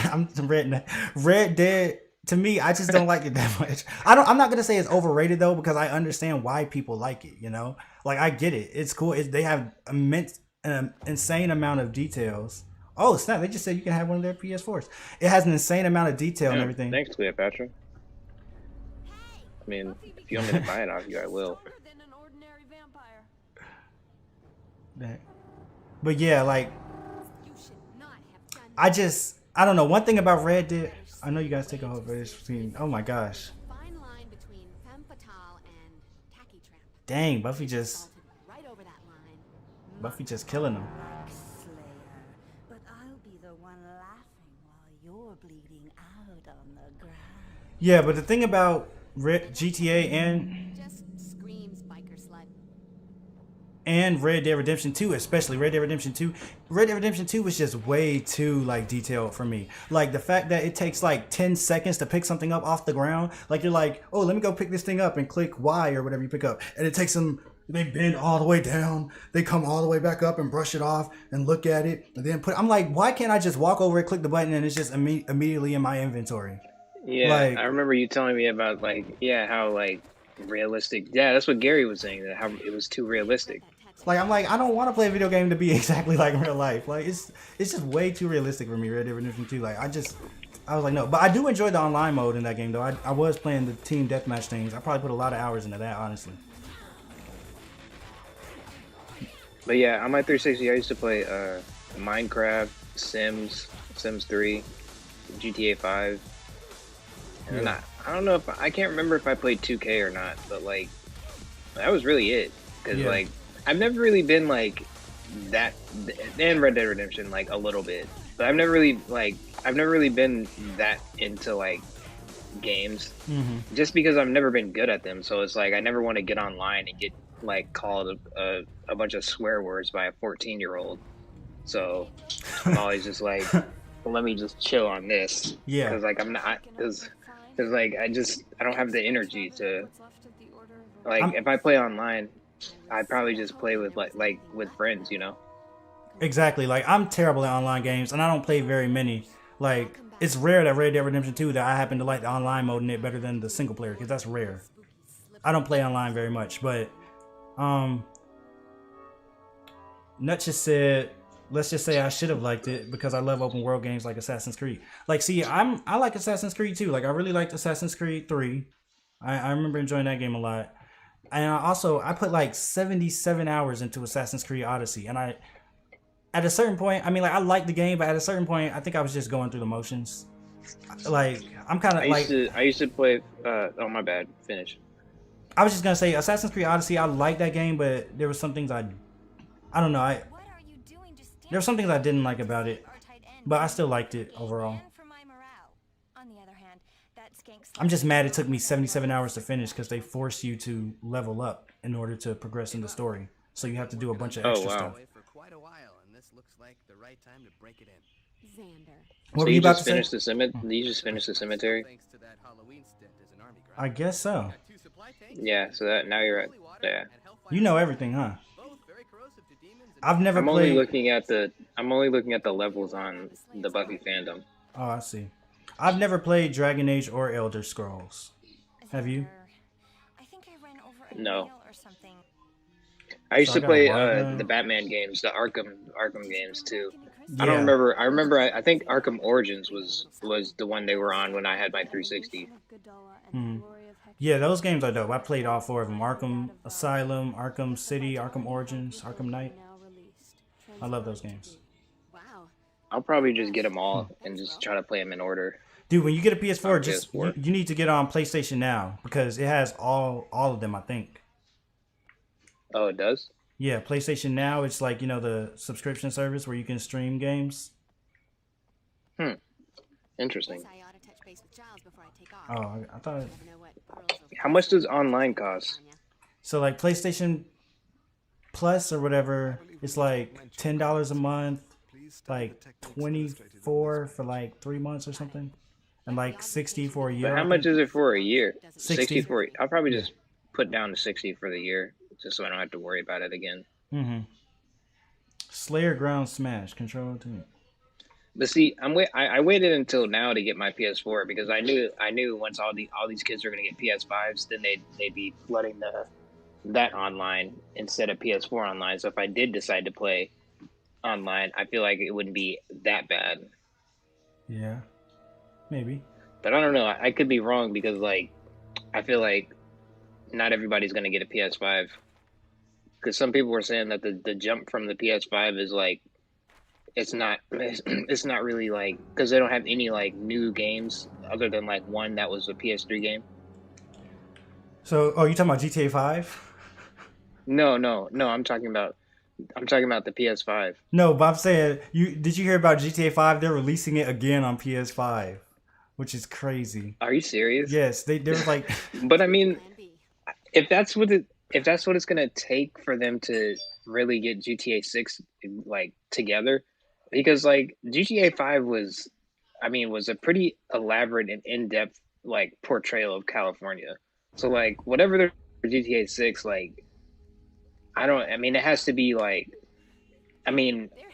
Red Dead. To me, I just don't like it that much. I'm not gonna say it's overrated though, because I understand why people like it. You know, like, I get it. It's cool. They have insane amount of details. Oh snap! They just said you can have one of their PS4s. It has an insane amount of detail and everything. Thanks, Cleopatra. I mean, if you want me to buy it off you, I will. But yeah, like, I don't know. One thing about Red Dead, I know you guys take a whole various between. Oh my gosh. Dang, Buffy just killing them. But I'll be the one laughing while you're bleeding out on the ground. Yeah, but the thing about GTA and Red Dead Redemption 2, especially Red Dead Redemption 2. Red Dead Redemption 2 was just way too, like, detailed for me. Like, the fact that it takes like 10 seconds to pick something up off the ground. Like, you're like, oh, let me go pick this thing up and click Y or whatever you pick up. And it takes them, they bend all the way down. They come all the way back up and brush it off and look at it. And then I'm like, why can't I just walk over and click the button and it's just immediately in my inventory? Yeah, like, I remember you telling me about, like, how, like, realistic. Yeah, that's what Gary was saying, that how it was too realistic. Like, I'm like, I don't want to play a video game to be exactly like real life. Like, it's just way too realistic for me, Red Dead Redemption 2. Like, I was like, no. But I do enjoy the online mode in that game, though. I was playing the team deathmatch things. I probably put a lot of hours into that, honestly. But yeah, on my 360, I used to play Minecraft, Sims 3, GTA 5. And I don't know if I can't remember if I played 2K or not, but like, that was really it. Because like, I've never really been like that, and Red Dead Redemption like a little bit, but I've never really been that into like games, just because I've never been good at them. So it's like I never want to get online and get like called a bunch of swear words by a 14-year-old. So I'm always just like, well, let me just chill on this. Yeah. Because like I'm not, because like I don't have the energy to, like, if I play online, I'd probably just play with like with friends, you know. Exactly. Like, I'm terrible at online games, and I don't play very many. Like, it's rare that Red Dead Redemption 2 that I happen to like the online mode in it better than the single player, because that's rare. I don't play online very much, but Um, Nut just said, let's just say I should have liked it because I love open world games like Assassin's Creed. Like, see, I like Assassin's Creed too. Like, I really liked Assassin's Creed 3. I remember enjoying that game a lot. And I put like 77 hours into Assassin's Creed Odyssey, and at a certain point, I mean, like, I liked the game, but at a certain point, I think I was just going through the motions. Like, I'm kind of like, I used to play. Oh my bad. Finish. I was just gonna say Assassin's Creed Odyssey. I like that game, but there were some things I don't know. What are you doing? Just There were some things I didn't like about it, but I still liked it overall. For my morale. On the other hand, that skank I'm just mad it took me 77 hours to finish because they force you to level up in order to progress in the story. So you have to do a bunch of extra stuff. For quite a while, and this looks like the right time to break it in. Xander. What So were you you about just to finished say? the cemetery. You just finished the cemetery. Thanks to that Halloween stint as an army I grad. guess so. Got 2 supply tanks, Yeah. So that now you're at. holy water, Yeah. and hellfire You know everything, huh? both very corrosive to demons and I've never I'm only played. looking at the. I'm only looking at the levels on the Buffy fandom. Oh, I see. I've never played Dragon Age or Elder Scrolls. Have you? I think I ran over a No. nail or something. I used So I to got play Wildman. the Batman games, the Arkham games too. Yeah. I don't remember. I remember. I think Arkham Origins was the one they were on when I had my 360. Yeah, those games are dope. I played all 4 of them: Arkham Asylum, Arkham City, Arkham Origins, Arkham Knight. I love those games. Wow. I'll probably just get them all and just try to play them in order. Dude, when you get a PS4, On just PS4. you need to get on PlayStation Now because it has all of them, I think. Oh, it does. Yeah, PlayStation Now, it's like, the subscription service where you can stream games. Interesting. Guess I ought to touch base with Giles before I take off. Oh, I thought Never know what pearls will How much does online cost? so. Like PlayStation Plus or whatever, it's like $10 a month, like 24 for like 3 months or something, and like 60 for a year. But how I much think. is it for a year? 60. 60 for. I'll probably just put down to 60 for the year, just so I don't have to worry about it again. Mm-hmm. Slayer Ground Smash Control Team. But see, I waited until now to get my PS4 because I knew once all these kids are gonna get PS5s, then they'd be flooding that online instead of PS4 online. So if I did decide to play online, I feel like it wouldn't be that bad. Yeah, maybe. But I don't know. I could be wrong because like I feel like not everybody's gonna get a PS5 because some people were saying that the jump from the PS5 is like it's not really like because they don't have any like new games other than like one that was a PS3 game. So, oh, you talking about GTA 5? No, I'm talking about the PS5. No, but I'm saying, did you hear about GTA 5? They're releasing it again on PS5, which is crazy. Are you serious? Yes, they're like, But I mean, Plan B. if that's what it's gonna take for them to really get GTA 6 like together, because like GTA 5 was a pretty elaborate and in-depth like portrayal of California. So like whatever they're for GTA 6, like it has to be like There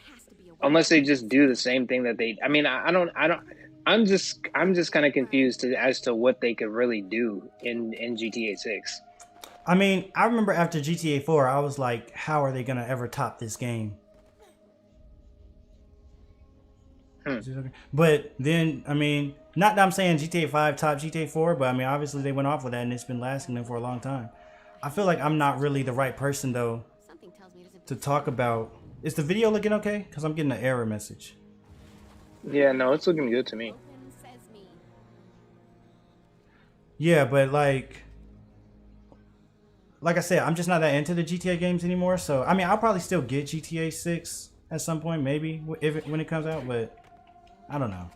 has to be a way. unless they just do the same thing that they I'm just kind of confused as to what they could really do in GTA 6. I mean, I remember after GTA 4, I was like, how are they gonna ever top this game? But then, I mean, not that I'm saying GTA 5 top GTA 4, but I mean, obviously they went off with that and it's been lasting them for a long time. I feel like I'm not really the right person though Something tells me it isn't. to talk about. Is the video looking okay? Because I'm getting an error message. Yeah, no, it's looking good to me. Open sesame. Yeah, but like I said, I'm just not that into the GTA games anymore. So I mean, I'll probably still get GTA 6 at some point, maybe when it comes out. But I don't know.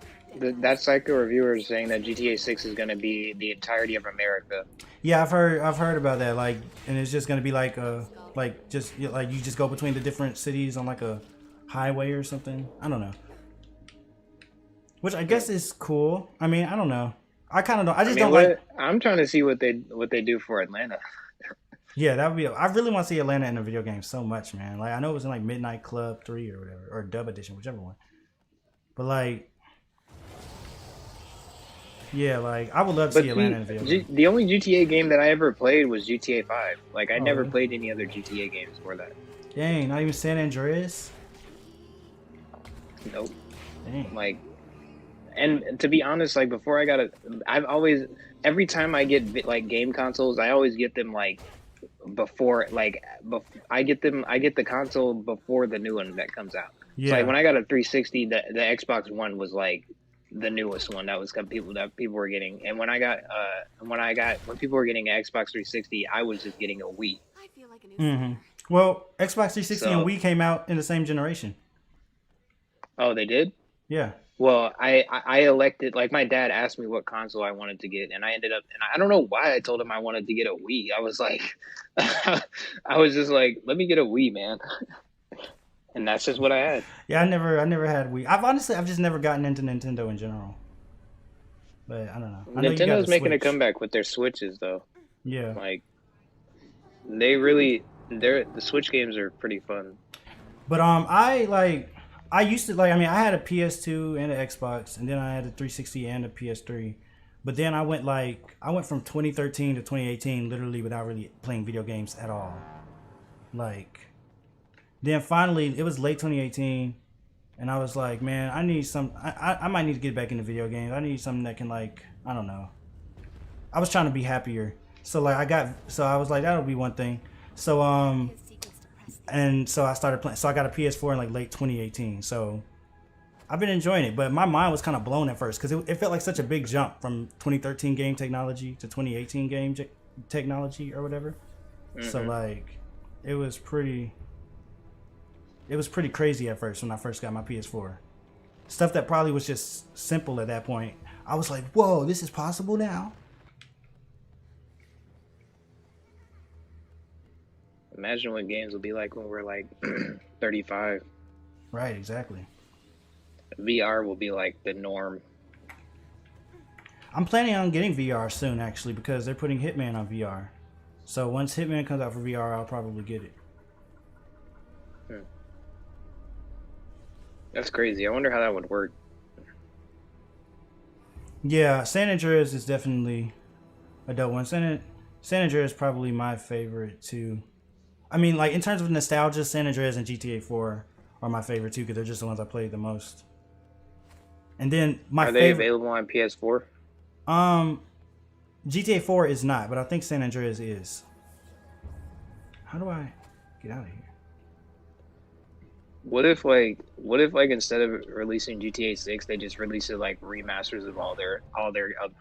That Psycho reviewer is saying that GTA 6 is going to be the entirety of America. Yeah, I've heard about that. Like, and it's just gonna be like you just go between the different cities on like a highway or something. I don't know. Which I guess is cool. I mean, I don't know. I kind of don't. I just don't like. I'm trying to see what they do for Atlanta. Yeah, that would be. I really want to see Atlanta in a video game so much, man. Like I know it was in like Midnight Club 3 or whatever, or Dub Edition, whichever one. But like, Yeah, like I would love to But see Atlanta in a video game. the only GTA game that I ever played was GTA 5. Like I Oh, never really? played any other GTA games for that. Dang, not even San Andreas. Nope. Dang. Like, and to be honest, like before I've always every time I get like game consoles, I always get them like before I get the console before the new one that comes out. So like Yeah. when I got a 360, the Xbox One was like the newest one that was people were getting. And when when people were getting an Xbox 360, I was just getting a Wii. I feel like a new Mm-hmm. sailor. Well, Xbox 360 and So Wii came out in the same generation. oh, they did. Yeah. Well, I elected, like my dad asked me what console I wanted to get, and I ended up, and I don't know why I told him I wanted to get a Wii. I was like, I was just like, let me get a Wii, man, and that's just what I had. Yeah, I never had Wii. I've just never gotten into Nintendo in general. But I don't know. I know you got Nintendo's the making a Switch. comeback with their Switches, though. Yeah. Like, the Switch games are pretty fun. But I used to I had a PS2 and an Xbox, and then I had a 360 and a PS3. But then I went from 2013 to 2018 literally without really playing video games at all. Like, then finally it was late 2018, and I was like, man, I need I might need to get back into video games. I need something that can, like, I don't know. I was trying to be happier. So I was like, that'll be one thing. So His secrets to press and so I started playing. So I got a PS4 in like late 2018. So I've been enjoying it, but my mind was kind of blown at first because it felt like such a big jump from 2013 game technology to 2018 game technology or whatever. Mm-hmm. So like, it was pretty crazy at first when I first got my PS4. Stuff that probably was just simple at that point. I was like, whoa, this is possible now. Imagine what games will be like when we're like 35. Right, exactly. VR will be like the norm. I'm planning on getting VR soon, actually, because they're putting Hitman on VR. So once Hitman comes out for VR, I'll probably get it. That's crazy. I wonder how that would work. Yeah, San Andreas is definitely a dope one. San Andreas is probably my favorite too. I mean, like in terms of nostalgia, San Andreas and GTA 4 are my favorite too because they're just the ones I played the most. And then Are they available on PS4? GTA 4 is not, but I think San Andreas is. How do I get out of here? What if like instead of releasing GTA 6, they just release it like remasters of all their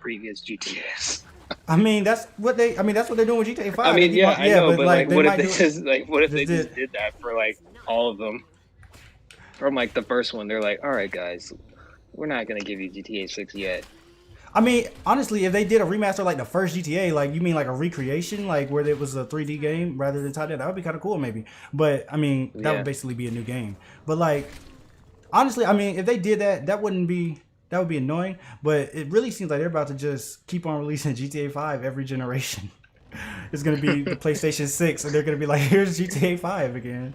previous GTAs? I mean, that's what they're doing with GTA 5. I mean, yeah, I know, but like, they what if might they do it- just like, what if they Just just did that for like all of them? From like the first one, they're like, all right, guys, we're not gonna give you GTA 6 yet. I mean, honestly, if they did a remaster like the first GTA, like you mean like a recreation, like where it was a 3D game rather than tied in, that would be kind of cool, maybe. But I mean, that Yeah. would basically be a new game. But like, honestly, I mean, if they did that, that would be annoying. But it really seems like they're about to just keep on releasing GTA 5 every generation. It's gonna be the PlayStation 6, and they're gonna be like, here's GTA 5 again.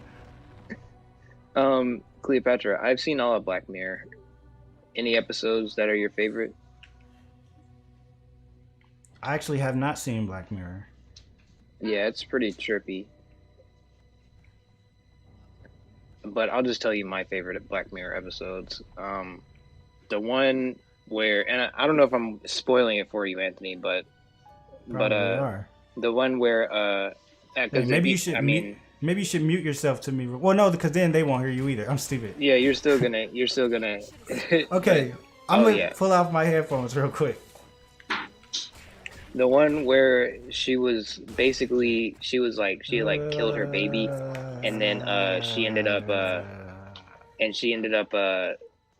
Cleopatra, I've seen all of Black Mirror. Any episodes that are your favorite? I actually have not seen Black Mirror. Yeah, it's pretty trippy. But I'll just tell you my favorite Black Mirror episodes. The one where, and I don't know if I'm spoiling it for you, Anthony, but Probably are. the one where Hey, 'cause maybe if you should. I mean, Maybe you should mute yourself to me. Well, no, because then they won't hear you either. I'm stupid. yeah, you're still gonna Okay, I'm Oh, gonna yeah. pull out my headphones real quick. The one where she was like she like killed her baby, and then she ended up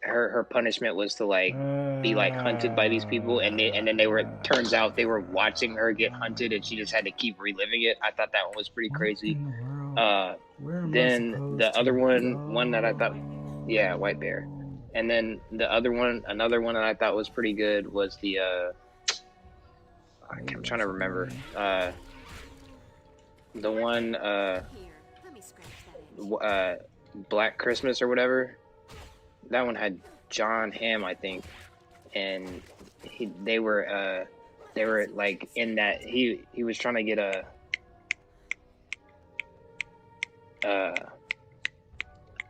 her punishment was to like be like hunted by these people, and then turns out they were watching her get hunted, and she just had to keep reliving it. I thought that one was pretty crazy. Then the other one that I thought, yeah, White Bear, and then another one that I thought was pretty good was the I'm trying to remember the one Here, let me scratch that itch. Black Christmas or whatever. That one had John Hamm, I think, and they were like in that he was trying to get uh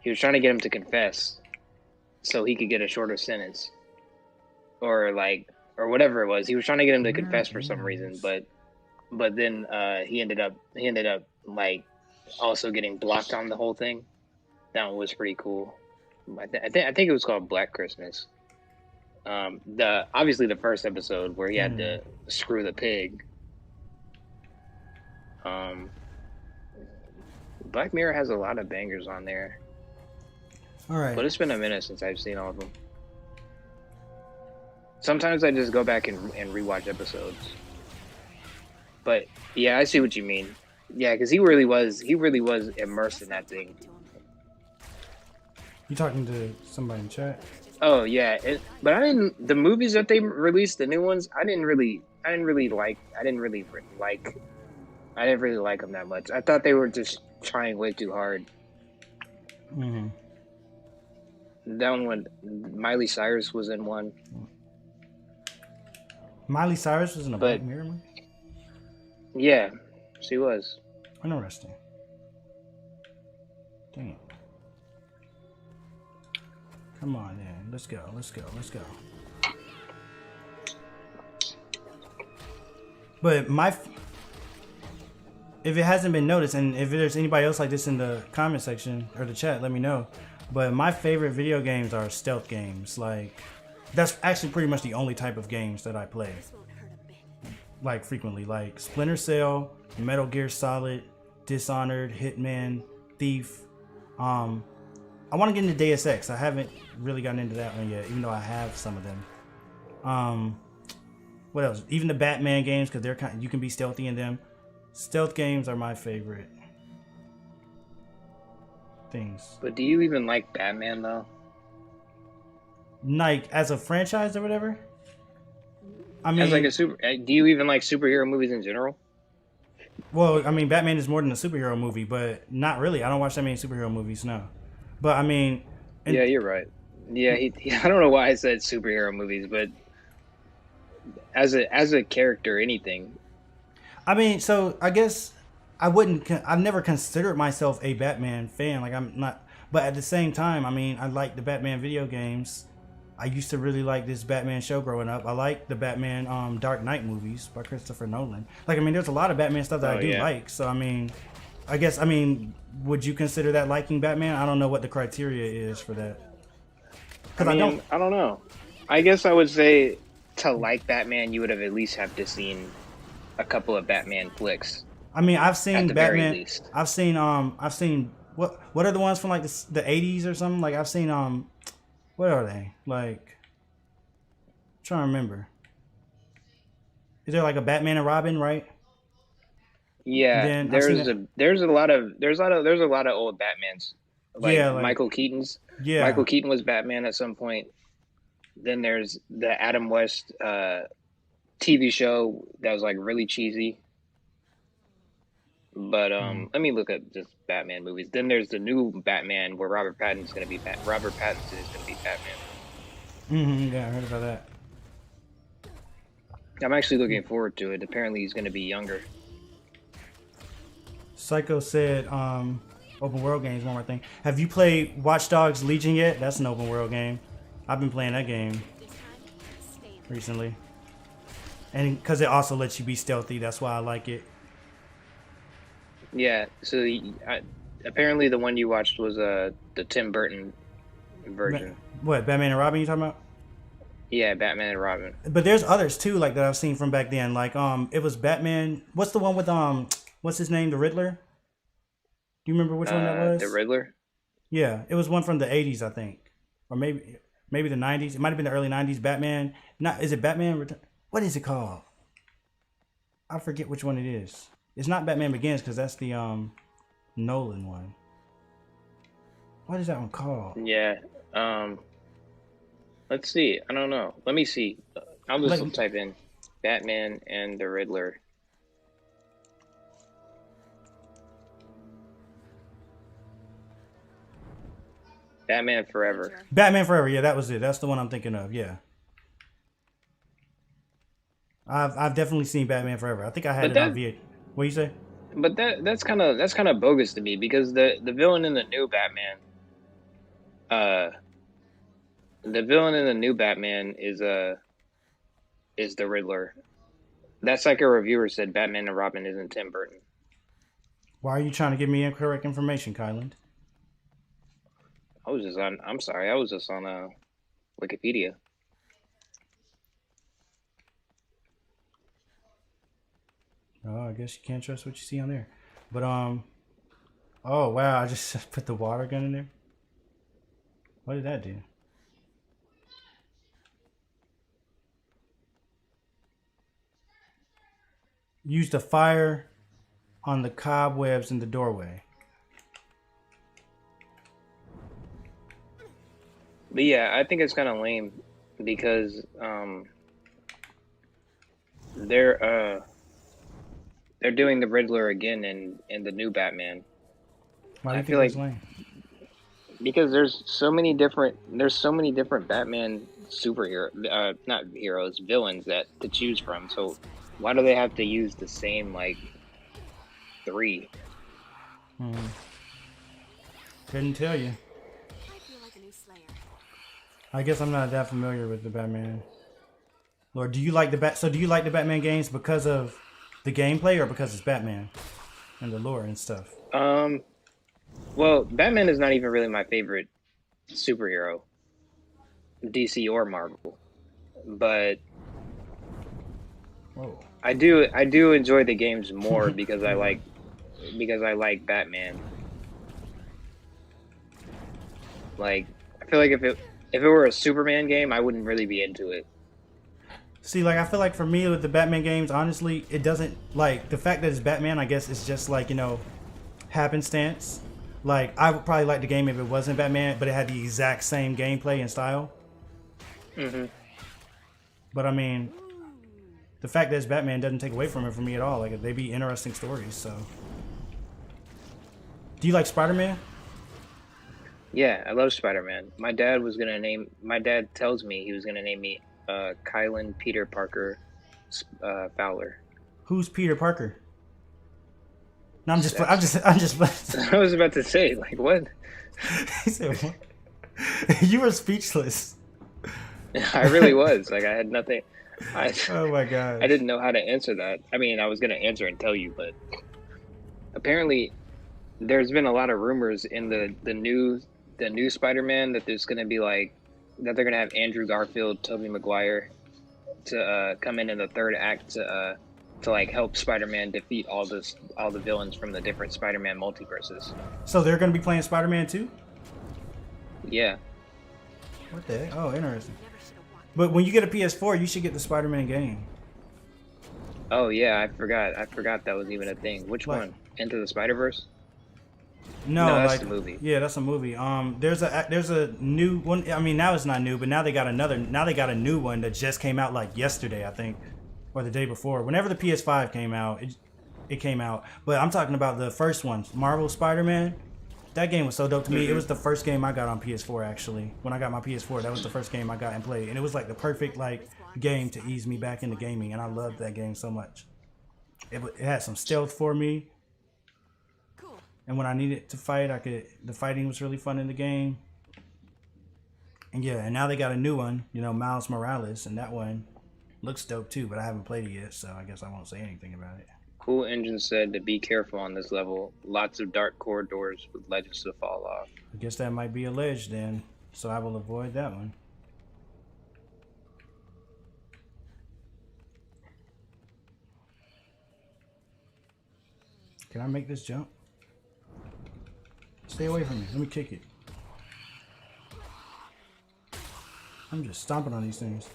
he was trying to get him to confess so he could get a shorter sentence, or whatever it was. He was trying to get him to confess for some reason, but then he ended up like also getting blocked on the whole thing. That one was pretty cool. I think it was called Black Christmas. Obviously the first episode where he had to screw the pig. Black Mirror has a lot of bangers on there. All right. But it's been a minute since I've seen all of them. Sometimes I just go back and rewatch episodes. But yeah, I see what you mean. Yeah, because he really was immersed in that thing. You talking to somebody in chat? Oh yeah, but I didn't. The movies that they released, the new ones, I didn't really like them that much. I thought they were just trying way too hard. Mm-hmm. That one when Miley Cyrus was in one. Miley Cyrus was in a Black Mirror movie? Yeah, she was. Interesting. Damn. Come on, man. Let's go. But if it hasn't been noticed, and if there's anybody else like this in the comment section or the chat, let me know. But my favorite video games are stealth games. Like, that's actually pretty much the only type of games that I play. Like, frequently. Like, Splinter Cell, Metal Gear Solid, Dishonored, Hitman, Thief. I want to get into Deus Ex. I haven't really gotten into that one yet, even though I have some of them. What else? Even the Batman games, because they're you can be stealthy in them. Stealth games are my favorite things. But do you even like Batman though? Like as a franchise or whatever? I mean, as like do you even like superhero movies in general? Well, I mean, Batman is more than a superhero movie, but not really. I don't watch that many superhero movies, no. But I mean, yeah, you're right. Yeah, I don't know why I said superhero movies, but as a character, anything. I mean, so I guess I've never considered myself a Batman fan. Like, I'm not, but at the same time, I mean, I like the Batman video games. I used to really like this Batman show growing up. I like the Batman Dark Knight movies by Christopher Nolan. Like, I mean, there's a lot of Batman stuff that I do like. So, I mean, would you consider that liking Batman? I don't know what the criteria is for that. I don't know. I guess I would say to like Batman, you would have at least have to seen a couple of Batman flicks. I mean, I've seen Batman. I've seen what are the ones from like the 80s or something? Like I've seen what are they? Like I'm trying to remember. Is there like a Batman and Robin, right? Yeah, there's a lot of old Batmans. Like Michael Keaton's. Yeah. Michael Keaton was Batman at some point. Then there's the Adam West TV show that was like really cheesy. But let me look at just Batman movies. Then there's the new Batman where Robert Pattinson is going to be Batman. Yeah, I heard about that. I'm actually looking forward to it. Apparently, he's going to be younger. Psycho said, open world games. One more thing. Have you played Watch Dogs Legion yet? That's an open world game. I've been playing that game recently, and because it also lets you be stealthy, that's why I like it. Yeah. So apparently, the one you watched was the Tim Burton version. What, Batman and Robin? You talking about? Yeah, Batman and Robin. But there's others too, like that I've seen from back then. Like it was Batman. What's the one with what's his name? The Riddler. Do you remember which one that was? The Riddler. Yeah, it was one from the 80s, I think, or maybe the 90s. It might have been the early 90s. Batman. Is it Batman? What is it called? I forget which one it is. It's not Batman Begins because that's the Nolan one. What is that one called? Yeah. Let's see. I don't know. Let me see. I'll just type in Batman and the Riddler. Batman Forever. Batman Forever. Yeah, that was it. That's the one I'm thinking of. Yeah. I've definitely seen Batman Forever. I think I had But it on that VH. What you say? but that's kind of bogus to me because the villain in the new Batman, uh, the villain in the new Batman is the Riddler. That's like a reviewer said Batman and Robin isn't Tim Burton. Why are you trying to give me incorrect information, Kylan? I'm sorry, I was just on Wikipedia. Oh, I guess you can't trust what you see on there. But oh wow, I just put the water gun in there. What did that do? Use the fire on the cobwebs in the doorway. But yeah, I think it's kind of lame because they're they're doing the Riddler again in the new Batman. Why do I you feel think like that's lame? because there's so many different Batman superhero not heroes villains that to choose from. So why do they have to use the same like three? Couldn't tell you. I feel like a new Slayer. I guess I'm not that familiar with the Batman. Lord, do you like the do you like the Batman games because of the gameplay or because it's Batman and the lore and stuff? Well, Batman is not even really my favorite superhero, DC or Marvel, but Whoa. I do enjoy the games more because I like Batman. Like I feel like if it were a Superman game, I wouldn't really be into it. See, like I feel like for me with the Batman games, honestly, it doesn't like the fact that it's Batman. I guess it's just like happenstance. Like I would probably like the game if it wasn't Batman, but it had the exact same gameplay and style. Hmm. But I mean, the fact that it's Batman doesn't take away from it for me at all. Like they be interesting stories. So, do you like Spider-Man? Yeah, I love Spider-Man. My dad tells me he was gonna name me Kylan Peter Parker Fowler. Who's Peter Parker? No, I'm just, That's- I'm just. I was about to say like what? He said, what? You were speechless. I really was like I had nothing. I Oh my god. I didn't know how to answer that. I mean, I was gonna answer and tell you, but apparently there's been a lot of rumors in the new Spider-Man that there's gonna be like that they're gonna have Andrew Garfield, Tobey Maguire to come in the third act to like help Spider-Man defeat all the villains from the different Spider-Man multiverses. So they're gonna be playing Spider-Man too? Yeah. What the heck? Oh, interesting. Never should have walked. But when you get a PS4, you should get the Spider-Man game. Oh yeah, I forgot. I forgot that was even a thing. Which What? one? Into the Spider-Verse? No, No, that's like the movie. Yeah, that's a movie. There's a new one. I mean, now it's not new, but now they got another. Now they got a new one that just came out like yesterday, I think, or the day before. Whenever the PS5 came out, it came out. But I'm talking about the first one, Marvel Spider-Man. That game was so dope to me. It was the first game I got on PS4 actually. When I got my PS4, that was the first game I got and played, and it was like the perfect like game to ease me back into gaming, and I loved that game so much. It had some stealth for me. Cool. And when I needed to fight, the fighting was really fun in the game. And yeah, and now they got a new one, Miles Morales, and that one looks dope too, but I haven't played it yet, so I guess I won't say anything about it. Cool Engine said to be careful on this level. Lots of dark corridors with ledges to fall off. I guess that might be a ledge then, so I will avoid that one. Can I make this jump? Stay away from me. Let me kick it. I'm just stomping on these things.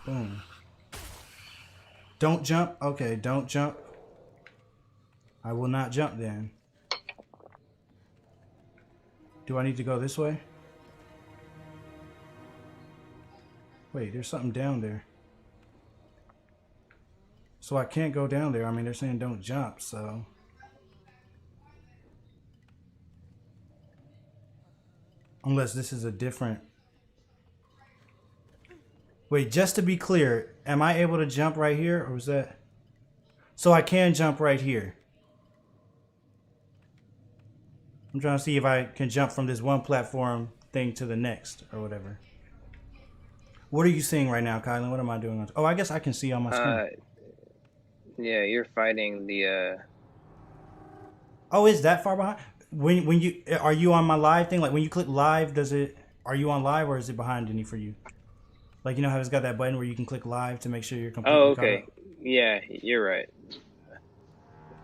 Boom. Don't jump. Okay, don't jump. I will not jump then. Do I need to go this way? Wait, there's something down there. So I can't go down there. I mean, they're saying don't jump, so. Unless this is a different. Wait, just to be clear, am I able to jump right here, or was that? So I can jump right here. I'm trying to see if I can jump from this one platform thing to the next, or whatever. What are you seeing right now, Kylan? What am I doing? Oh, I guess I can see on my screen. Yeah, you're fighting the. Oh, is that far behind? When you are you on my live thing? Like when you click live, does it? Are you on live or is it behind any for you? Like you know how it's got that button where you can click live to make sure you're Oh, completely caught okay. up. Yeah, you're right.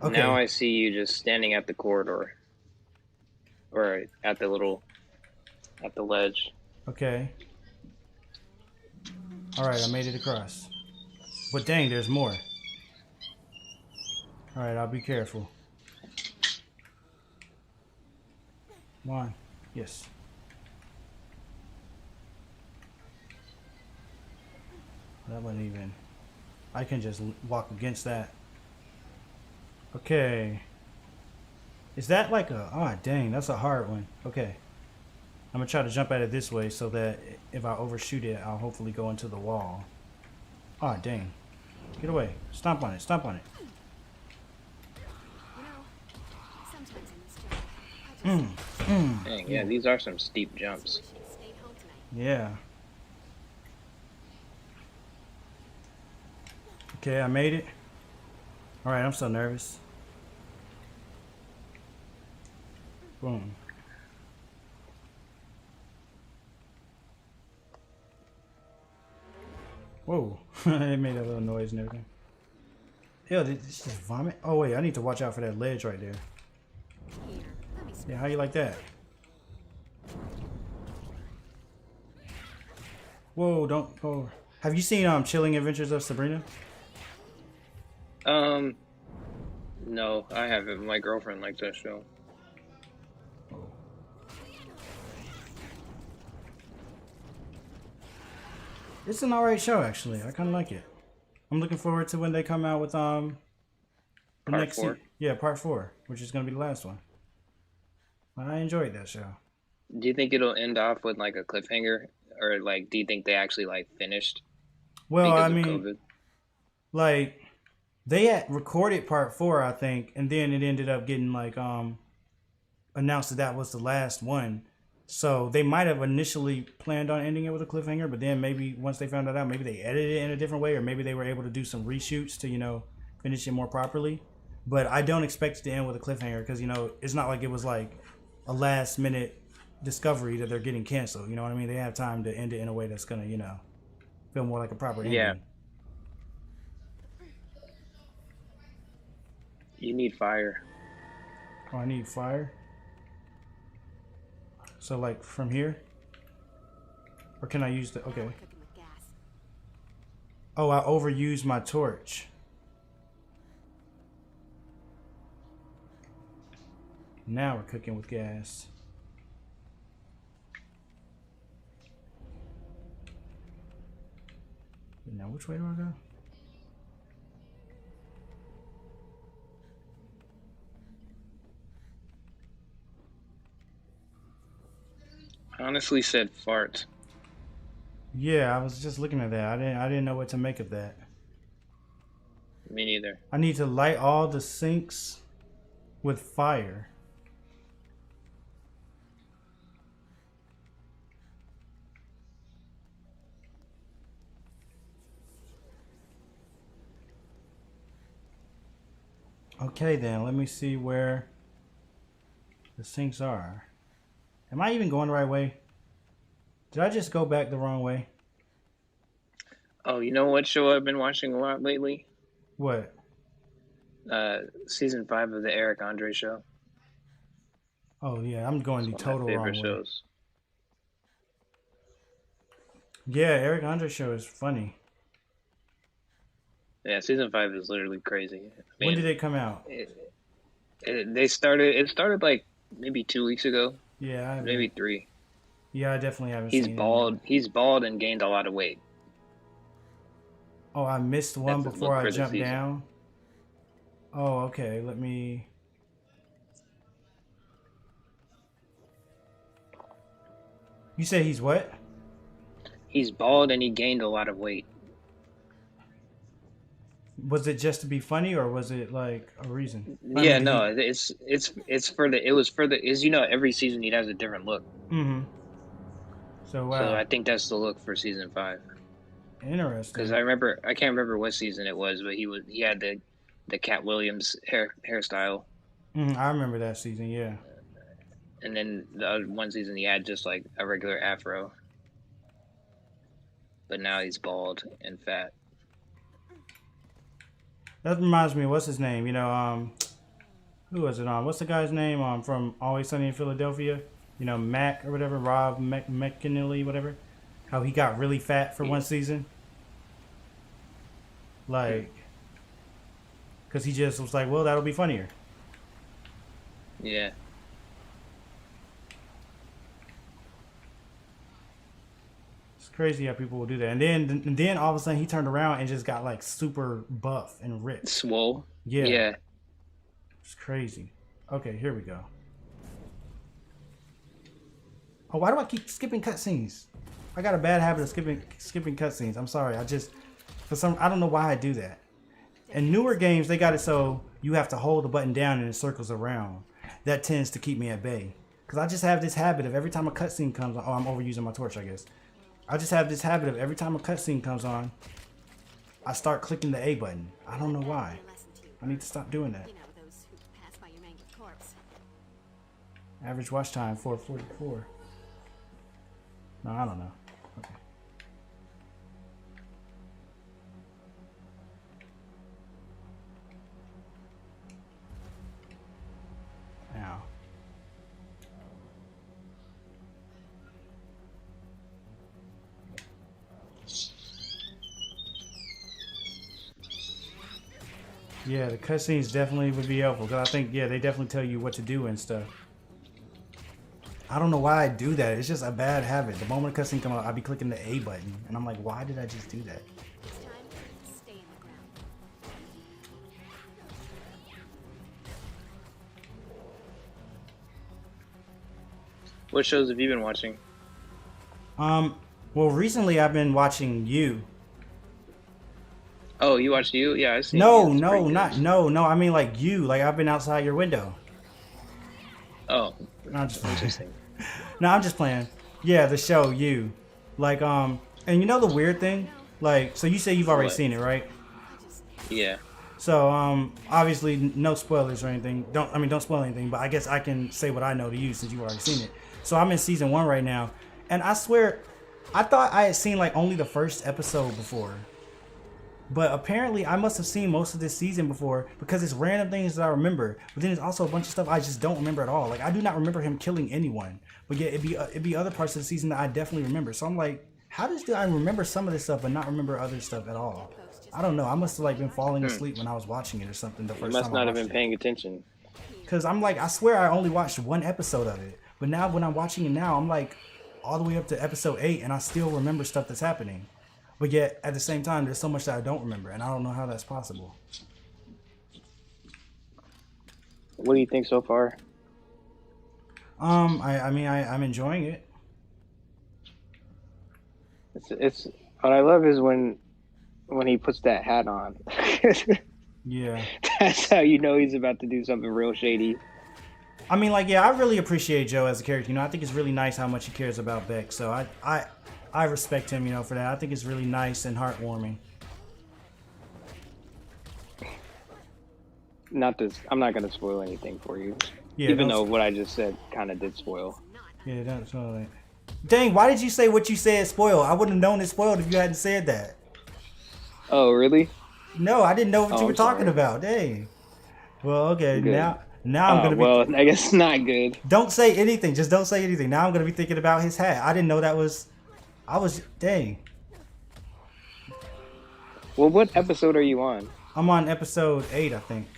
Now Okay. I see you just standing at the corridor, or at the ledge. Okay. All right, I made it across. But dang, there's more. All right, I'll be careful. Come on. Yes. That wasn't even. I can just walk against that. Okay. Is that like a... Oh, dang. That's a hard one. Okay. I'm going to try to jump at it this way so that if I overshoot it, I'll hopefully go into the wall. Oh, dang. Get away. Stomp on it. Stomp on it. You know, sometimes in this job, I just Dang, yeah, these are some steep jumps. wish I'd stayed home tonight. Yeah. Okay, I made it. All right, I'm so nervous. Boom. Whoa. It made a little noise and everything. Ew, did this just vomit? Oh, wait, I need to watch out for that ledge right there. Here, let me Yeah, how you like that? Whoa, don't go. Have you seen Chilling Adventures of Sabrina? No, I haven't. My girlfriend likes that show. It's an alright show actually. I kind of like it. I'm looking forward to when they come out with the Part next 4? yeah, part 4, which is gonna be the last one. I enjoyed that show. Do you think it'll end off with like a cliffhanger, or like, do you think they actually like finished Well, I because of mean, COVID? like they had recorded part 4, I think, and then it ended up getting like announced that that was the last one. So they might have initially planned on ending it with a cliffhanger, but then maybe once they found that out, maybe they edited it in a different way, or maybe they were able to do some reshoots to finish it more properly. But I don't expect it to end with a cliffhanger because it's not like it was like a last minute discovery that they're getting canceled. You know what I mean? They have time to end it in a way that's gonna feel more like a proper ending. Yeah. You need fire. Oh, I need fire. So like from here, or can I use the? Okay. we're cooking with gas. Oh, I overused my torch. Now we're cooking with gas. Now which way do I go? Honestly said fart. Yeah, I was just looking at that. I didn't know what to make of that. Me neither. I need to light all the sinks with fire. Okay then, let me see where the sinks are. Am I even going the right way? Did I just go back the wrong way? Oh, you know what show I've been watching a lot lately? What? Season 5 of the Eric Andre show. Oh yeah, I'm going the One of my total favorite wrong way. shows. Yeah, Eric Andre show is funny. Yeah, season 5 is literally crazy. When did it come out? It started like maybe 2 weeks ago, Yeah, I haven't. maybe 3. Yeah, I definitely haven't He's seen bald. it. He's bald and gained a lot of weight. Oh, I missed one That's his before look I for the jumped season. down. Oh, okay. Let me. You say he's what? He's bald and he gained a lot of weight. Was it just to be funny, or was it like a reason? I Yeah, mean, did he? no, it's for the it was for the is you know every season he has a different look. Mm-hmm. So So wow, I think that's the look for season 5. Because interesting. I can't remember what season it was, but he had the Cat Williams hairstyle, I remember that season. Yeah. and then the other one season he had just like a regular afro, but now he's bald and fat. That reminds me. What's his name? Who was it on? What's the guy's name? From Always Sunny in Philadelphia. Mac or whatever. Rob McKinley, whatever. How he got really fat for one season. Like, because he just was like, well, that'll be funnier. Yeah, It's crazy how people will do that. And then all of a sudden he turned around and just got like super buff and ripped. swole. Yeah. Yeah, It's crazy. Okay, here we go. Oh, why do I keep skipping cutscenes? I got a bad habit of skipping cutscenes. I'm sorry. I don't know why I do that. In newer games, they got it so you have to hold the button down and it circles around. That tends to keep me at bay. Because I just have this habit of every time a cutscene comes on. Oh, I'm overusing my torch, I guess. I just have this habit of every time a cutscene comes on, I start clicking the A button. I don't know why. I need to stop doing that. You know, those who pass by your mangled corpse. Average watch time 4:44. No, I don't know. Okay. Now. Yeah, the cutscenes definitely would be helpful because I think they definitely tell you what to do and stuff. I don't know why I do that. It's just a bad habit. The moment a cutscene comes out, I'll be clicking the A button, and I'm like, why did I just do that? This time, stay in the ground. what shows have you been watching? Well, recently I've been watching You. Oh, you watched You? Yeah, I seen. No, You. It's no, pretty good. not no. I mean like You. Like I've been outside your window. Oh, No, I'm just playing. interesting. No, I'm just playing. Yeah, the show You. Like and you know the weird thing? Like, so you say you've already What? seen it, right? Yeah. So obviously no spoilers or anything. Don't spoil anything, but I guess I can say what I know to you since you've already seen it. So I'm in season 1 right now, and I swear I thought I had seen like only the first episode before. But apparently I must have seen most of this season before because it's random things that I remember. But then there's also a bunch of stuff I just don't remember at all. Like I do not remember him killing anyone. But yeah, it'd be other parts of the season that I definitely remember. So I'm like, how do I remember some of this stuff but not remember other stuff at all? I don't know. I must have like been falling asleep when I was watching it or something the You first must time not I have watched been it. paying attention. Cause I'm like, I swear I only watched one episode of it. But now when I'm watching it now, I'm like all the way up to episode 8 and I still remember stuff that's happening. But yet at the same time, there's so much that I don't remember and I don't know how that's possible. What do you think so far? I'm enjoying it. It's what I love is when he puts that hat on. Yeah. That's how you know he's about to do something real shady. I mean, like, yeah, I really appreciate Joe as a character. You know, I think it's really nice how much he cares about Beck. So I respect him, for that. I think it's really nice and heartwarming. I'm not gonna spoil anything for you. Yeah, Even don't- though what I just said kind of did spoil. Yeah, that's all right. Dang, why did you say what you said spoiled? I wouldn't have known it spoiled if you hadn't said that. Oh, really? No, I didn't know what Oh, you were I'm talking sorry. about. Dang. Well, okay, Good. now I'm gonna be. Well, I guess not good. Don't say anything. Just don't say anything. Now I'm gonna be thinking about his hat. I didn't know that was. I was dang. Well, what episode are you on? I'm on episode 8, I think.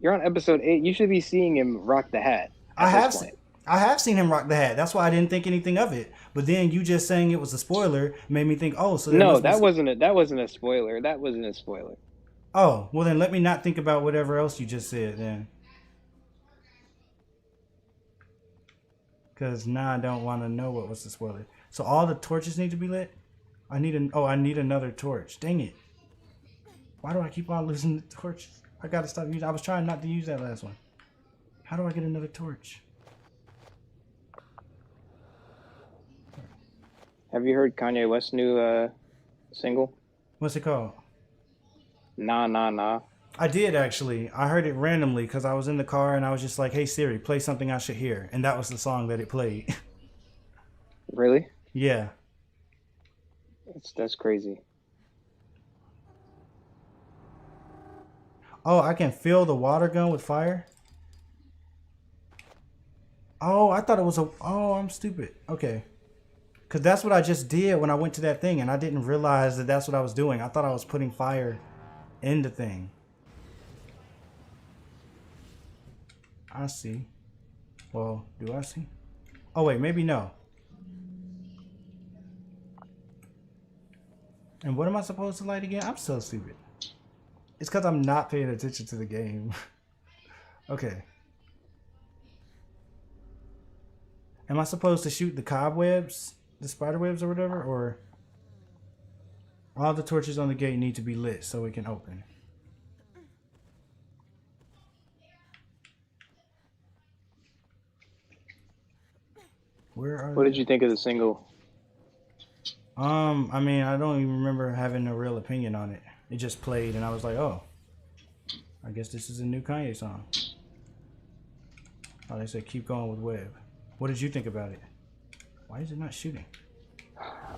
You're on episode 8. You should be seeing him rock the hat. I at have this seen. point. I have seen him rock the hat. That's why I didn't think anything of it. But then you just saying it was a spoiler made me think, oh, so there No, must be that wasn't a spoiler. That wasn't a spoiler. Oh, well then let me not think about whatever else you just said then. Because now I don't want to know what was the spoiler. So all the torches need to be lit? I need another torch. Dang it. Why do I keep on losing the torches? I gotta stop using. I was trying not to use that last one. How do I get another torch? Have you heard Kanye West's new single? What's it called? Nah, nah, nah. I did actually. I heard it randomly because I was in the car and I was just like, "Hey Siri, play something I should hear," and that was the song that it played. Really? Yeah. That's crazy. Oh, I can fill the water gun with fire? Oh, I thought it was a... Oh, I'm stupid. Okay. Because that's what I just did when I went to that thing, and I didn't realize that that's what I was doing. I thought I was putting fire in the thing. I see. Well, do I see? Oh, wait, maybe no. And what am I supposed to light again? I'm so stupid. It's because I'm not paying attention to the game. Okay. Am I supposed to shoot the cobwebs? The spider webs or whatever? Or all the torches on the gate need to be lit so it can open? Where are What did you think of the single? I mean, I don't even remember having a real opinion on it. It just played and I was like, oh, I guess this is a new Kanye song. Oh, they said keep going with Web. What did you think about it? Why is it not shooting?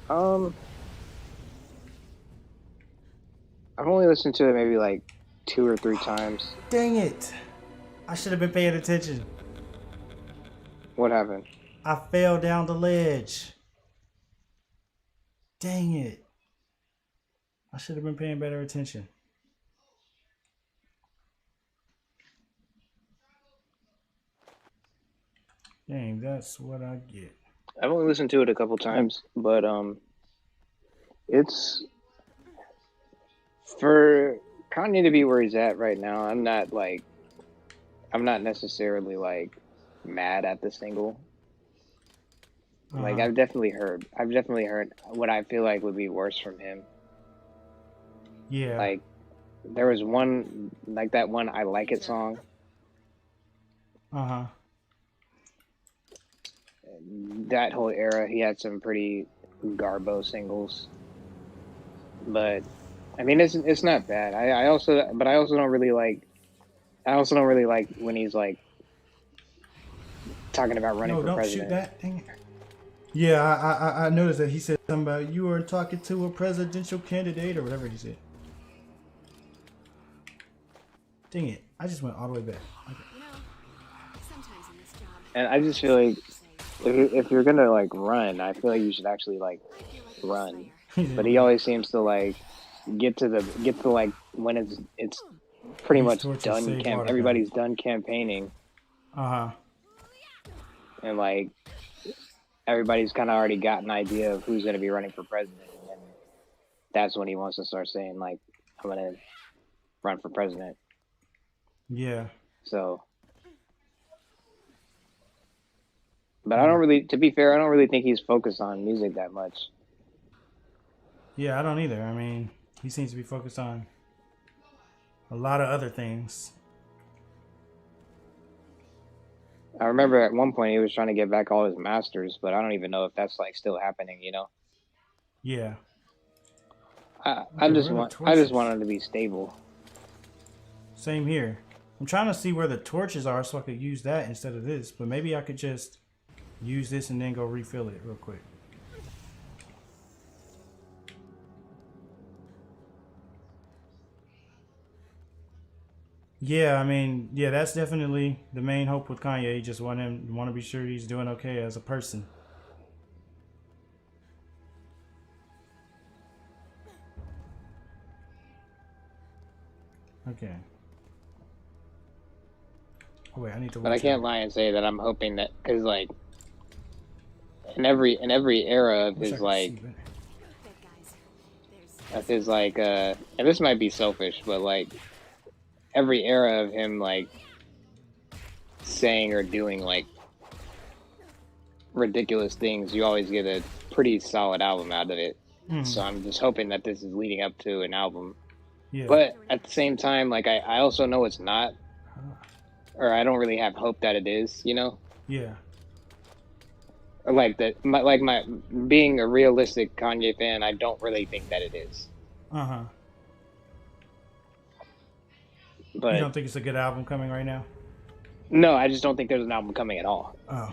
I've only listened to it maybe like 2 or 3 times. Dang it. I should have been paying attention. What happened? I fell down the ledge. Dang it. I should have been paying better attention. Dang, that's what I get. I've only listened to it a couple times, but it's for Kanye to be where he's at right now. I'm not necessarily like mad at the single. Like I've definitely heard what I feel like would be worse from him. Yeah. Like there was one like that one I Like It song. Uh-huh. That whole era, he had some pretty garbo singles. But I mean, it's not bad. I also don't really like when he's like talking about running for president. No, don't shoot that. Dang it. Yeah, I noticed that he said something about you were talking to a presidential candidate or whatever he said. Dang it. I just went all the way back. Okay. Sometimes in this job, And I just feel like if you're gonna like run, I feel like you should actually like run. But he always seems to like get to like when it's pretty much done. Everybody's done campaigning. Uh-huh. And like everybody's kind of already got an idea of who's going to be running for president, and that's when he wants to start saying like, "I'm going to run for president." Yeah. So, but I don't really, to be fair, I don't really think he's focused on music that much. Yeah, I don't either. I mean, he seems to be focused on a lot of other things. I remember at one point he was trying to get back all his masters, but I don't even know if that's like still happening, you know? Yeah. I just want him to be stable. Same here. I'm trying to see where the torches are so I could use that instead of this, but maybe I could just use this and then go refill it real quick. Yeah, I mean, yeah, that's definitely the main hope with Kanye. You just want to be sure he's doing okay as a person. Okay. Oh wait, I need to. But I can't lie and say that I'm hoping that, because like in every era of his like and this might be selfish, but like every era of him like saying or doing like ridiculous things, you always get a pretty solid album out of it. Mm. So I'm just hoping that this is leading up to an album. Yeah. But at the same time, like I also know it's not, or I don't really have hope that it is. You know, Yeah. or like that. My being a realistic Kanye fan, I don't really think that it is. Uh huh. You But don't think it's a good album coming right now? no, I just don't think there's an album coming at all. Oh.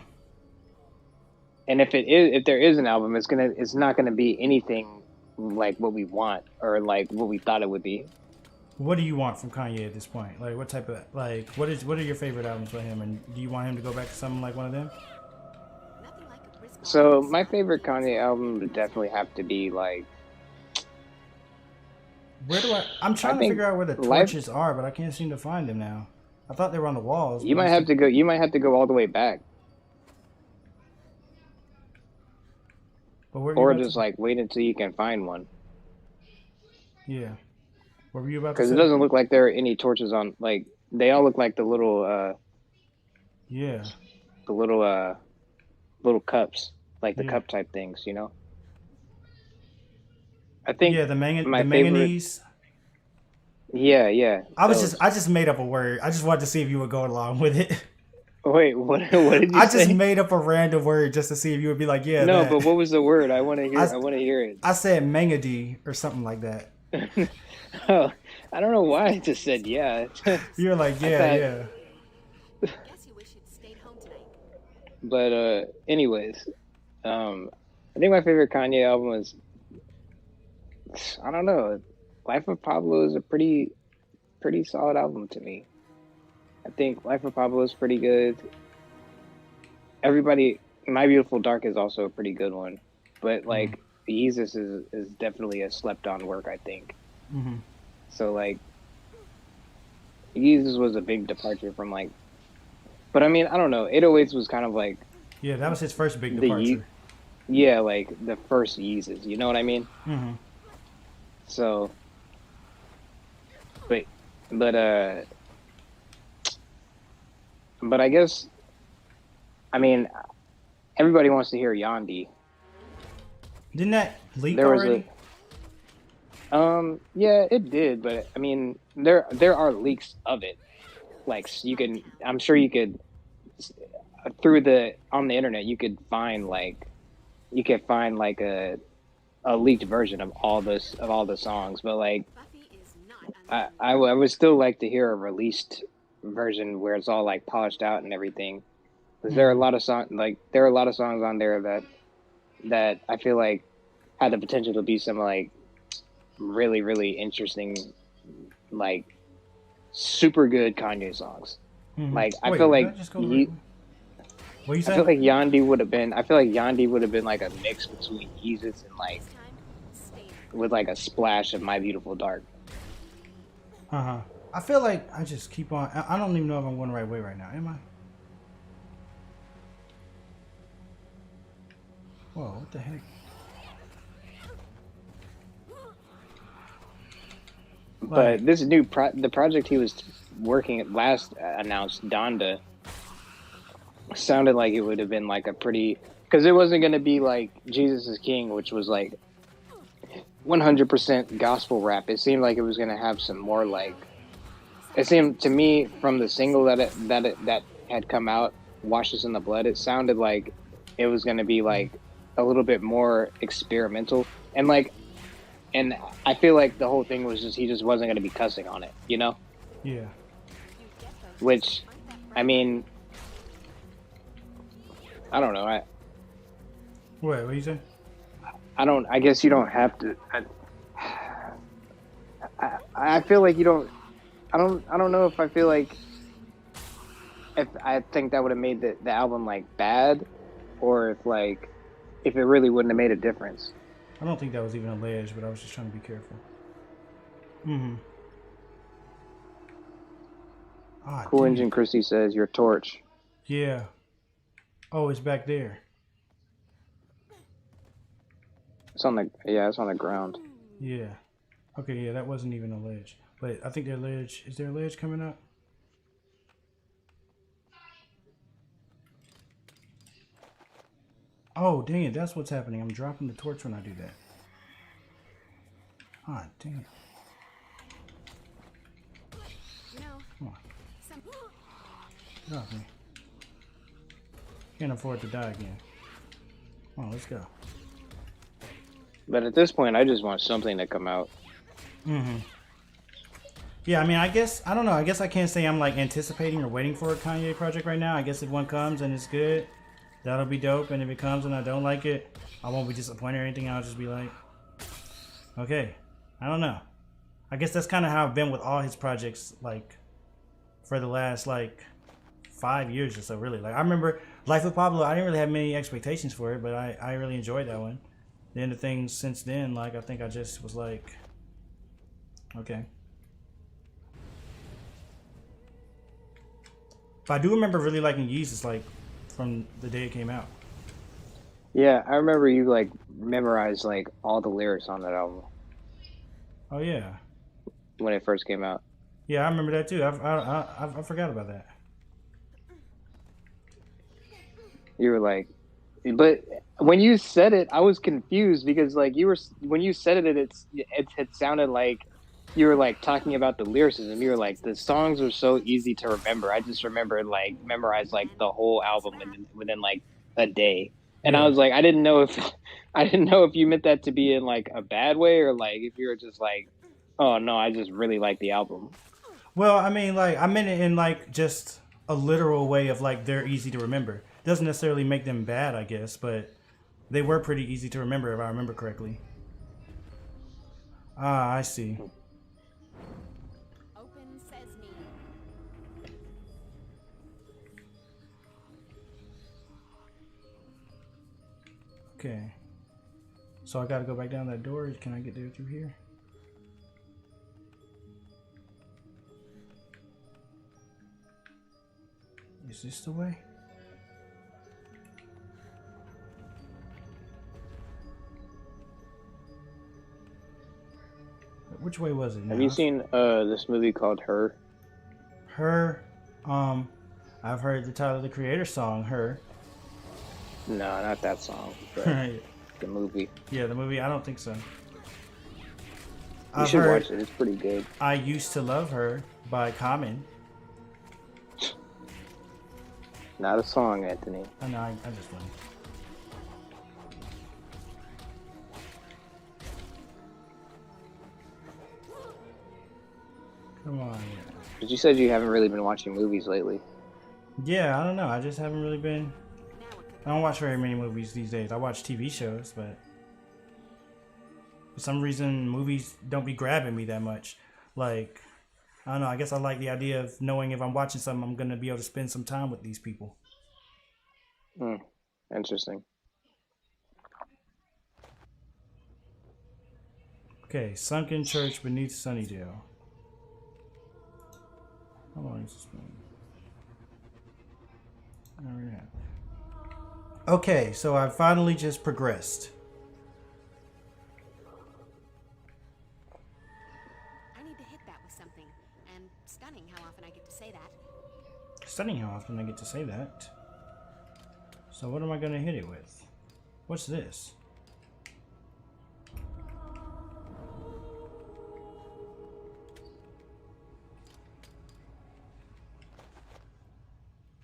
And if there is an album, it's not gonna be anything like what we want or like what we thought it would be. What do you want from Kanye at this point? Like, what type of what are your favorite albums by him? And do you want him to go back to something like one of them? So my favorite Kanye album would definitely have to be like. Where do I'm trying to figure out where the torches are, but I can't seem to find them now. I thought they were on the walls. You might have to go. You might have to go all the way back, but where or just like wait until you can find one. Yeah. What were you about to say? Because it doesn't look like there are any torches on. Like they all look like the little. Yeah. The little cups, like the cup type things, you know. I think the my manganese. Yeah. I just made up a word. I just wanted to see if you would go along with it. Wait, what did you say? I just made up a random word just to see if you would be like, yeah. No, that. but what was the word? I want to hear. I want to hear it. I said mangadee or something like that. Oh, I don't know why I just said yeah. You're like, yeah. Guess you wish you'd stayed home tonight. But anyways, I think my favorite Kanye album is, I don't know, Life of Pablo is a pretty solid album to me. I think Life of Pablo is pretty good. My Beautiful Dark is also a pretty good one, but like Jesus is definitely a slept on work, I think. Mm-hmm. So like, Jesus was a big departure from like, but I mean, I don't know. 808s was kind of like, yeah, that was his first big departure. Yeah, like the first Yeezus, you know what I mean? Mm-hmm. So, but I guess, I mean, everybody wants to hear Yandi. Didn't that leak already? Yeah, it did, but I mean, there are leaks of it. Like I'm sure you could, on the internet, you could find like a leaked version of all the songs, but like, I would still like to hear a released version where it's all like polished out and everything. Because there are a lot of songs on there that I feel like had the potential to be some like really, really interesting, like super good Kanye songs. Mm-hmm. Like I feel like Yandi would have been like a mix between Yeezus and like with like a splash of My Beautiful Dark. Uh-huh. I feel like I just keep on. I don't even know if I'm going the right way right now. Am I? Whoa, what the heck? But this new the project he was working at last announced, Donda, sounded like it would have been like a pretty, because it wasn't going to be like Jesus is King, which was like 100% gospel rap. It seemed like it was going to have some more like, it seemed to me from the single that had come out, Washes in the Blood, it sounded like it was going to be like a little bit more experimental, and I feel like the whole thing was just he just wasn't going to be cussing on it, you know? Yeah. Which, I mean, I don't know. What you say? I guess you don't have to. I feel like you don't. I don't know if I feel like if I think that would have made the album like bad, or if it really wouldn't have made a difference. I don't think that was even alleged, but I was just trying to be careful. Mm-hmm. Cool Engine Christie says your torch. Yeah. Oh, it's back there. It's on the ground. Yeah. Okay, yeah, that wasn't even alleged. But I think they're alleged. Is there alleged coming up? Oh, dang it. That's what's happening. I'm dropping the torch when I do that. Ah, dang it. You know, Come on. some Get off me. Can't afford to die again. Come on, let's go. But at this point, I just want something to come out. Mm-hmm. Yeah, I mean, I guess, I don't know. I guess I can't say I'm like anticipating or waiting for a Kanye project right now. I guess if one comes and it's good, that'll be dope. And if it comes and I don't like it, I won't be disappointed or anything. I'll just be like, okay, I don't know. I guess that's kind of how I've been with all his projects, like, for the last, like, 5 years or so, really. Like, I remember Life of Pablo, I didn't really have many expectations for it, but I really enjoyed that one. Then the things since then, like, I think I just was like, okay. But I do remember really liking Yeezus, like, from the day it came out. Yeah, I remember you like memorized like all the lyrics on that album Oh, yeah. when it first came out. Yeah, I remember that, too. I forgot about that. You were like, but when you said it, I was confused because like you were when you said it sounded like you were like talking about the lyricism. You were like, the songs are so easy to remember. I just remember like memorized like the whole album within like a day. And I Yeah. was like, I didn't know if you meant that to be in like a bad way or like if you were just like, oh no, I just really like the album. Well, I mean, like, I meant it in, like, just a literal way of, like, they're easy to remember. Doesn't necessarily make them bad, I guess, but they were pretty easy to remember if I remember correctly. Ah, I see. open sesame. Okay. So I gotta go back down that door. Can I get there through here? Is this the way? Which way was it now? Have you seen this movie called Her? Her? I've heard the Tyler the Creator song, Her. No, not that song, but Right. the movie. Yeah, the movie, I don't think so. You I've should heard watch it. It's pretty good. I Used to Love Her by Common. Not a song, Anthony. I know, I just went. Come on. But you said you haven't really been watching movies lately. Yeah, I don't know. I just haven't really been. Now we're cooking. I don't watch very many movies these days. I watch TV shows, but for some reason, movies don't be grabbing me that much. Like, I don't know. I guess I like the idea of knowing if I'm watching something, I'm going to be able to spend some time with these people. Interesting. Okay, Sunken Church Beneath Sunnydale. How long is this been? Okay, so I finally just progressed. I need to hit that with something. And stunning how often I get to say that. Stunning how often I get to say that. So what am I going to hit it with? What's this?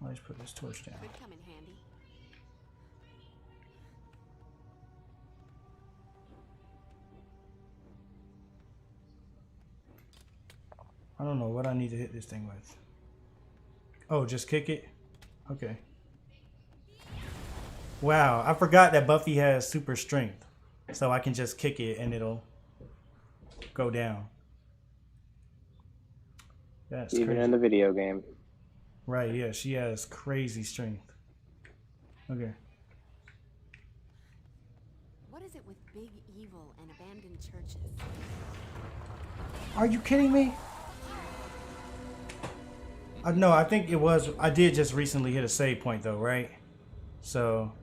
Let's put this torch down. Could come in handy. I don't know what I need to hit this thing with. Oh, just kick it? Okay. Wow, I forgot that Buffy has super strength. So I can just kick it and it'll go down. That's Even crazy. in the video game. Right, yeah, she has crazy strength. Okay. What is it with big evil and abandoned churches? Are you kidding me? No, I think it was. I did just recently hit a save point though, right? So.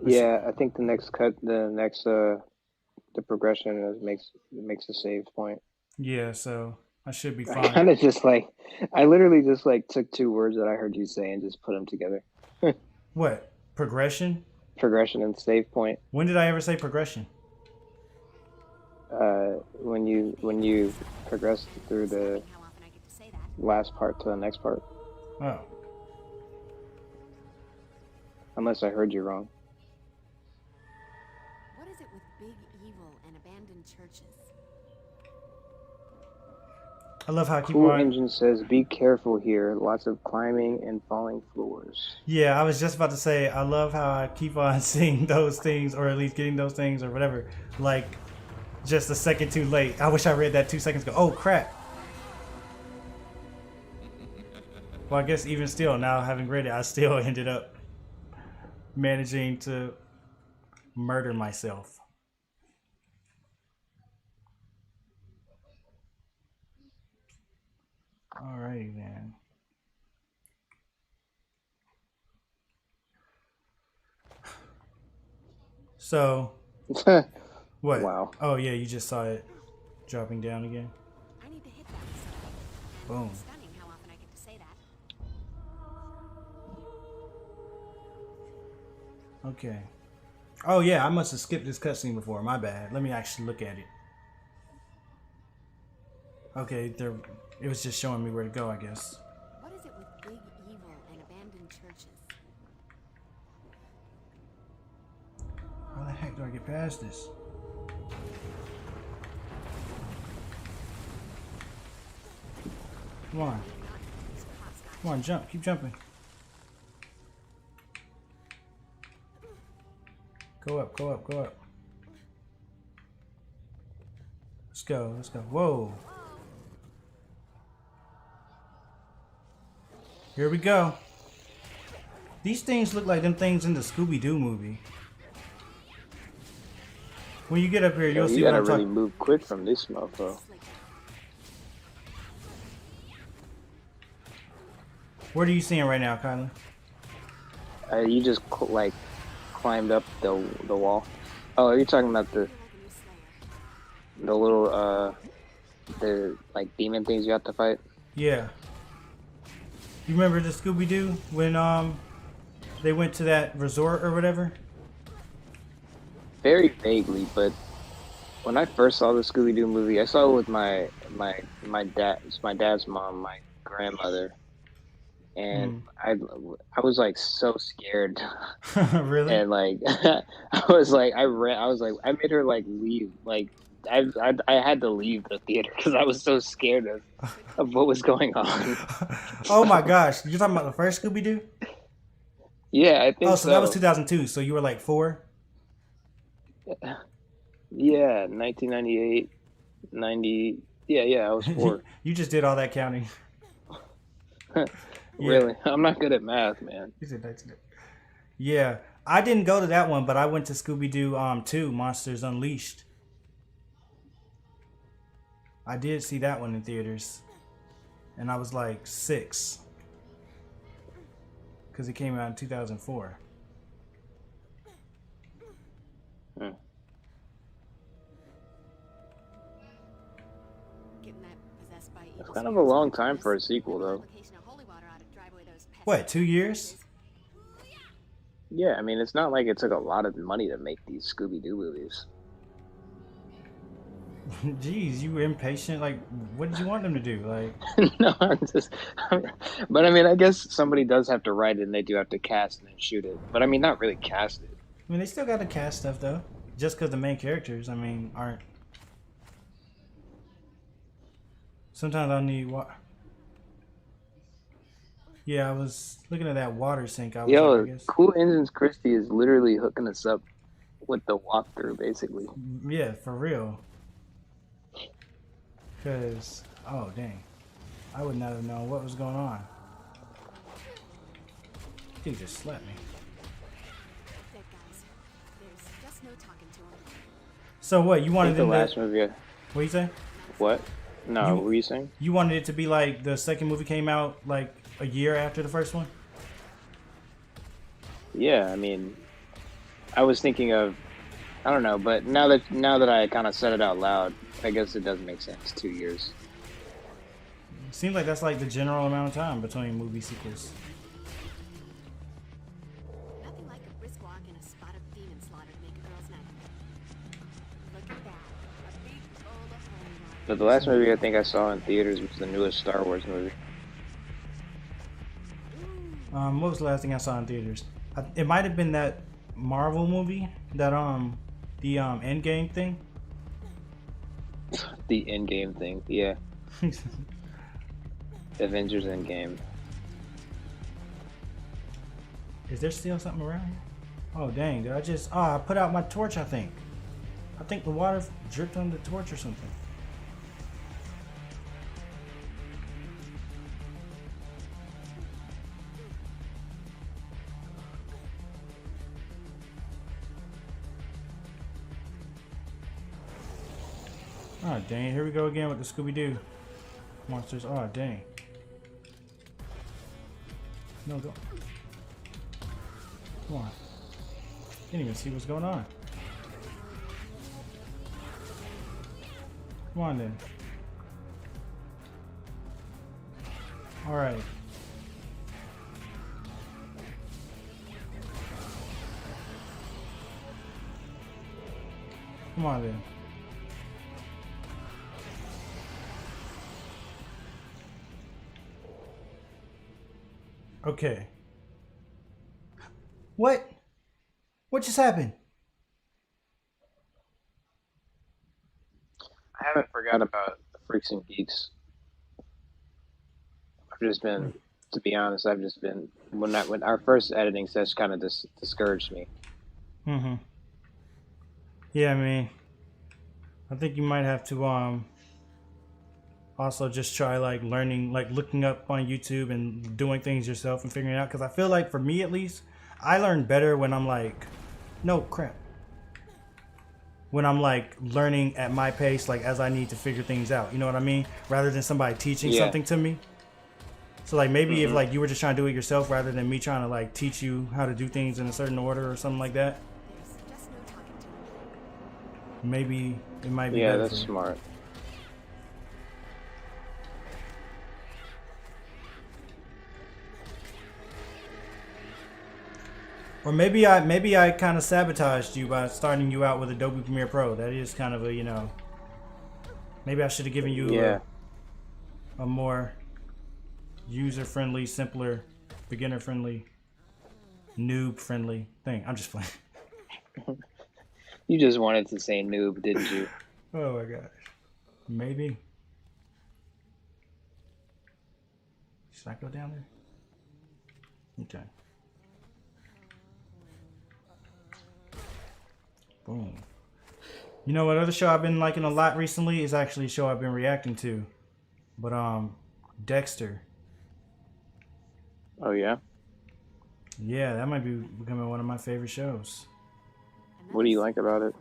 Yeah, I think the progression makes a save point. Yeah, so I should be I fine. kind of just like, I literally just like took two words that I heard you say and just put them together. What? Progression? progression and save point. When did I ever say progression? When you progress through the How often I get to say that. last part to the next part. Oh. Unless I heard you wrong. What is it with big evil and abandoned churches? I love how I keep Cool on. Engine says, "Be careful here. Lots of climbing and falling floors." Yeah, I was just about to say, I love how I keep on seeing those things, or at least getting those things, or whatever, like just a second too late. I wish I read that 2 seconds ago. Oh, crap. Well, I guess even still, now having read it, I still ended up managing to murder myself. Alrighty, then. So, what? Wow. Oh, yeah, you just saw it dropping down again. I need to hit that. Boom. It's stunning how often I get to say that. Okay. Oh, yeah, I must have skipped this cutscene before. My bad. Let me actually look at it. Okay, there. It was just showing me where to go, I guess. What is it with big evil and abandoned churches? How the heck do I get past this? Come on. Come on, jump. Keep jumping. Go up, go up, go up. Let's go, let's go. Whoa. Here we go. These things look like them things in the Scooby-Doo movie. When you get up here, you'll see you what gotta I'm really talking. move quick from this mofo. What are you seeing right now, Kyla? You just like climbed up the wall. Oh, are you talking about the little the like demon things you have to fight? Yeah. You remember the Scooby-Doo when they went to that resort or whatever? Very vaguely, but when I first saw the Scooby-Doo movie, I saw it with my dad's mom, my grandmother, and I was like so scared, Really? and like I was like I made her like leave, like I had to leave the theater because I was so scared of what was going on. Oh my gosh. You're talking about the first Scooby-Doo? Yeah, I think Oh, so that was 2002. So you were like 4? Yeah, 1998, 90. Yeah, I was 4. You just did all that counting. Really? I'm not good at math, man. You said 19. Yeah. I didn't go to that one, but I went to Scooby-Doo 2, Monsters Unleashed. I did see that one in theaters. And I was like 6. Because it came out in 2004. It's kind of a long time for a sequel, though. What, 2 years? Yeah, I mean, it's not like it took a lot of money to make these Scooby-Doo movies. Jeez, you were impatient. Like, what did you want them to do? Like, No, but I mean, I guess somebody does have to write it, and they do have to cast and then shoot it. But I mean, not really cast it. I mean, they still got to cast stuff though. Just because the main characters, I mean, aren't. Sometimes I need water. Yeah, I was looking at that water sink. I was Yo, like, I guess. Cool Engines Christie is literally hooking us up with the walkthrough, basically. Yeah, for real. Because, oh dang, I would not have known what was going on. He just slapped me. Dead guys. There's just no talking to him. So what, you I wanted think the them last to, movie. what you say? What? No, what were you saying? You wanted it to be like the second movie came out like a year after the first one? Yeah, I mean, I was thinking of, I don't know, but now that I kind of said it out loud, I guess it does make sense. 2 years. Seems like that's like the general amount of time between movie sequels. Nothing like a brisk walk in a spot But the last movie I think I saw in theaters was the newest Star Wars movie. What was the last thing I saw in theaters? It might have been that Marvel movie, that the Endgame thing. The Endgame thing, yeah. Avengers Endgame. Is there still something around here? Oh dang! Did I just? Oh, I put out my torch. I think the water dripped on the torch or something. Oh dang, here we go again with the Scooby-Doo monsters. Oh dang. No, go. Come on. Can't even see what's going on. Come on then. Alright. Come on then. Okay. What? What just happened? I haven't forgot about the Freaks and Geeks. I've just been, to be honest, I've just been when our first editing session kind of discouraged me. Mm-hmm. Yeah, I mean, I think you might have to also just try like learning, like looking up on YouTube and doing things yourself and figuring it out. Because I feel like for me at least, I learn better when I'm like, no crap. When I'm like learning at my pace, like as I need to figure things out. You know what I mean? Rather than somebody teaching something to me. So like maybe if like you were just trying to do it yourself rather than me trying to like teach you how to do things in a certain order or something like that. Maybe it might be. Yeah, that's smart. Or maybe I kind of sabotaged you by starting you out with Adobe Premiere Pro. That is kind of a, you know, maybe I should have given you a more user-friendly, simpler, beginner-friendly, noob-friendly thing. I'm just playing. You just wanted to say noob, didn't you? Oh my gosh. Maybe. Should I go down there? Okay. Boom. You know what other show I've been liking a lot recently is actually a show I've been reacting to. But Dexter. Oh yeah? Yeah, that might be becoming one of my favorite shows. What do you like about it?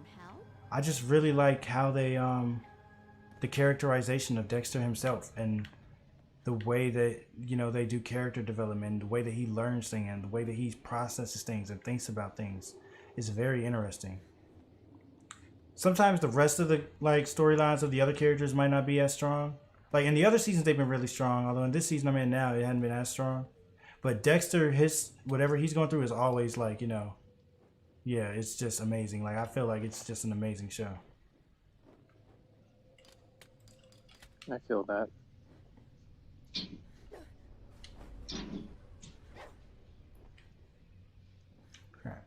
I just really like how they the characterization of Dexter himself and the way that, you know, they do character development, the way that he learns things and the way that he processes things and thinks about things is very interesting. Sometimes the rest of the like storylines of the other characters might not be as strong. Like in the other seasons they've been really strong, although in this season I'm in now it hadn't been as strong. But Dexter, his whatever he's going through is always like, you know, yeah, it's just amazing. Like I feel like it's just an amazing show. I feel that. Crap.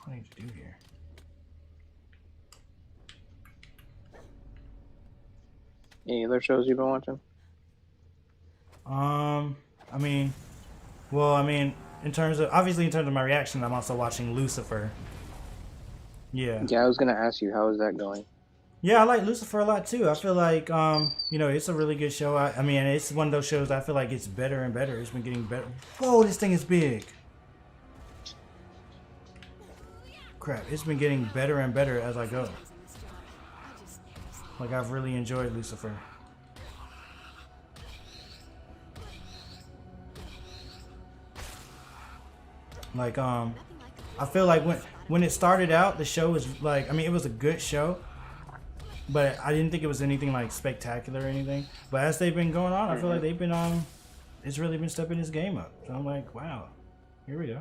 What do I need to do here? Any other shows you've been watching? I mean, in terms of my reaction, I'm also watching Lucifer. Yeah. Yeah, I was gonna ask you, how is that going? Yeah, I like Lucifer a lot too. I feel like, you know, it's a really good show. I mean, it's one of those shows I feel like it's better and better. It's been getting better. Whoa, this thing is big. Crap, it's been getting better and better as I go. Like, I've really enjoyed Lucifer. Like, I feel like when it started out, the show was like, I mean, it was a good show, but I didn't think it was anything like spectacular or anything. But as they've been going on, I feel like they've been it's really been stepping this game up. So I'm like, wow, here we go.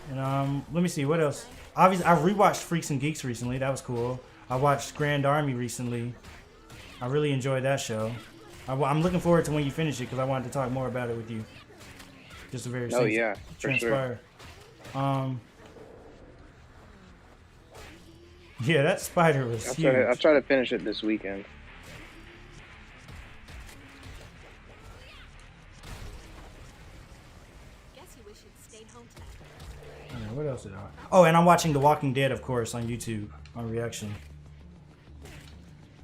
And let me see what else. Obviously, I rewatched Freaks and Geeks recently. That was cool. I watched Grand Army recently. I really enjoyed that show. I'm looking forward to when you finish it because I wanted to talk more about it with you. Just the various Oh things yeah, that for sure. transpire. Yeah, that spider was I'll huge. try to finish it this weekend. Guess you wish you'd stayed home tonight. I don't know, what else did I? Oh, and I'm watching The Walking Dead, of course, on YouTube on Reaction.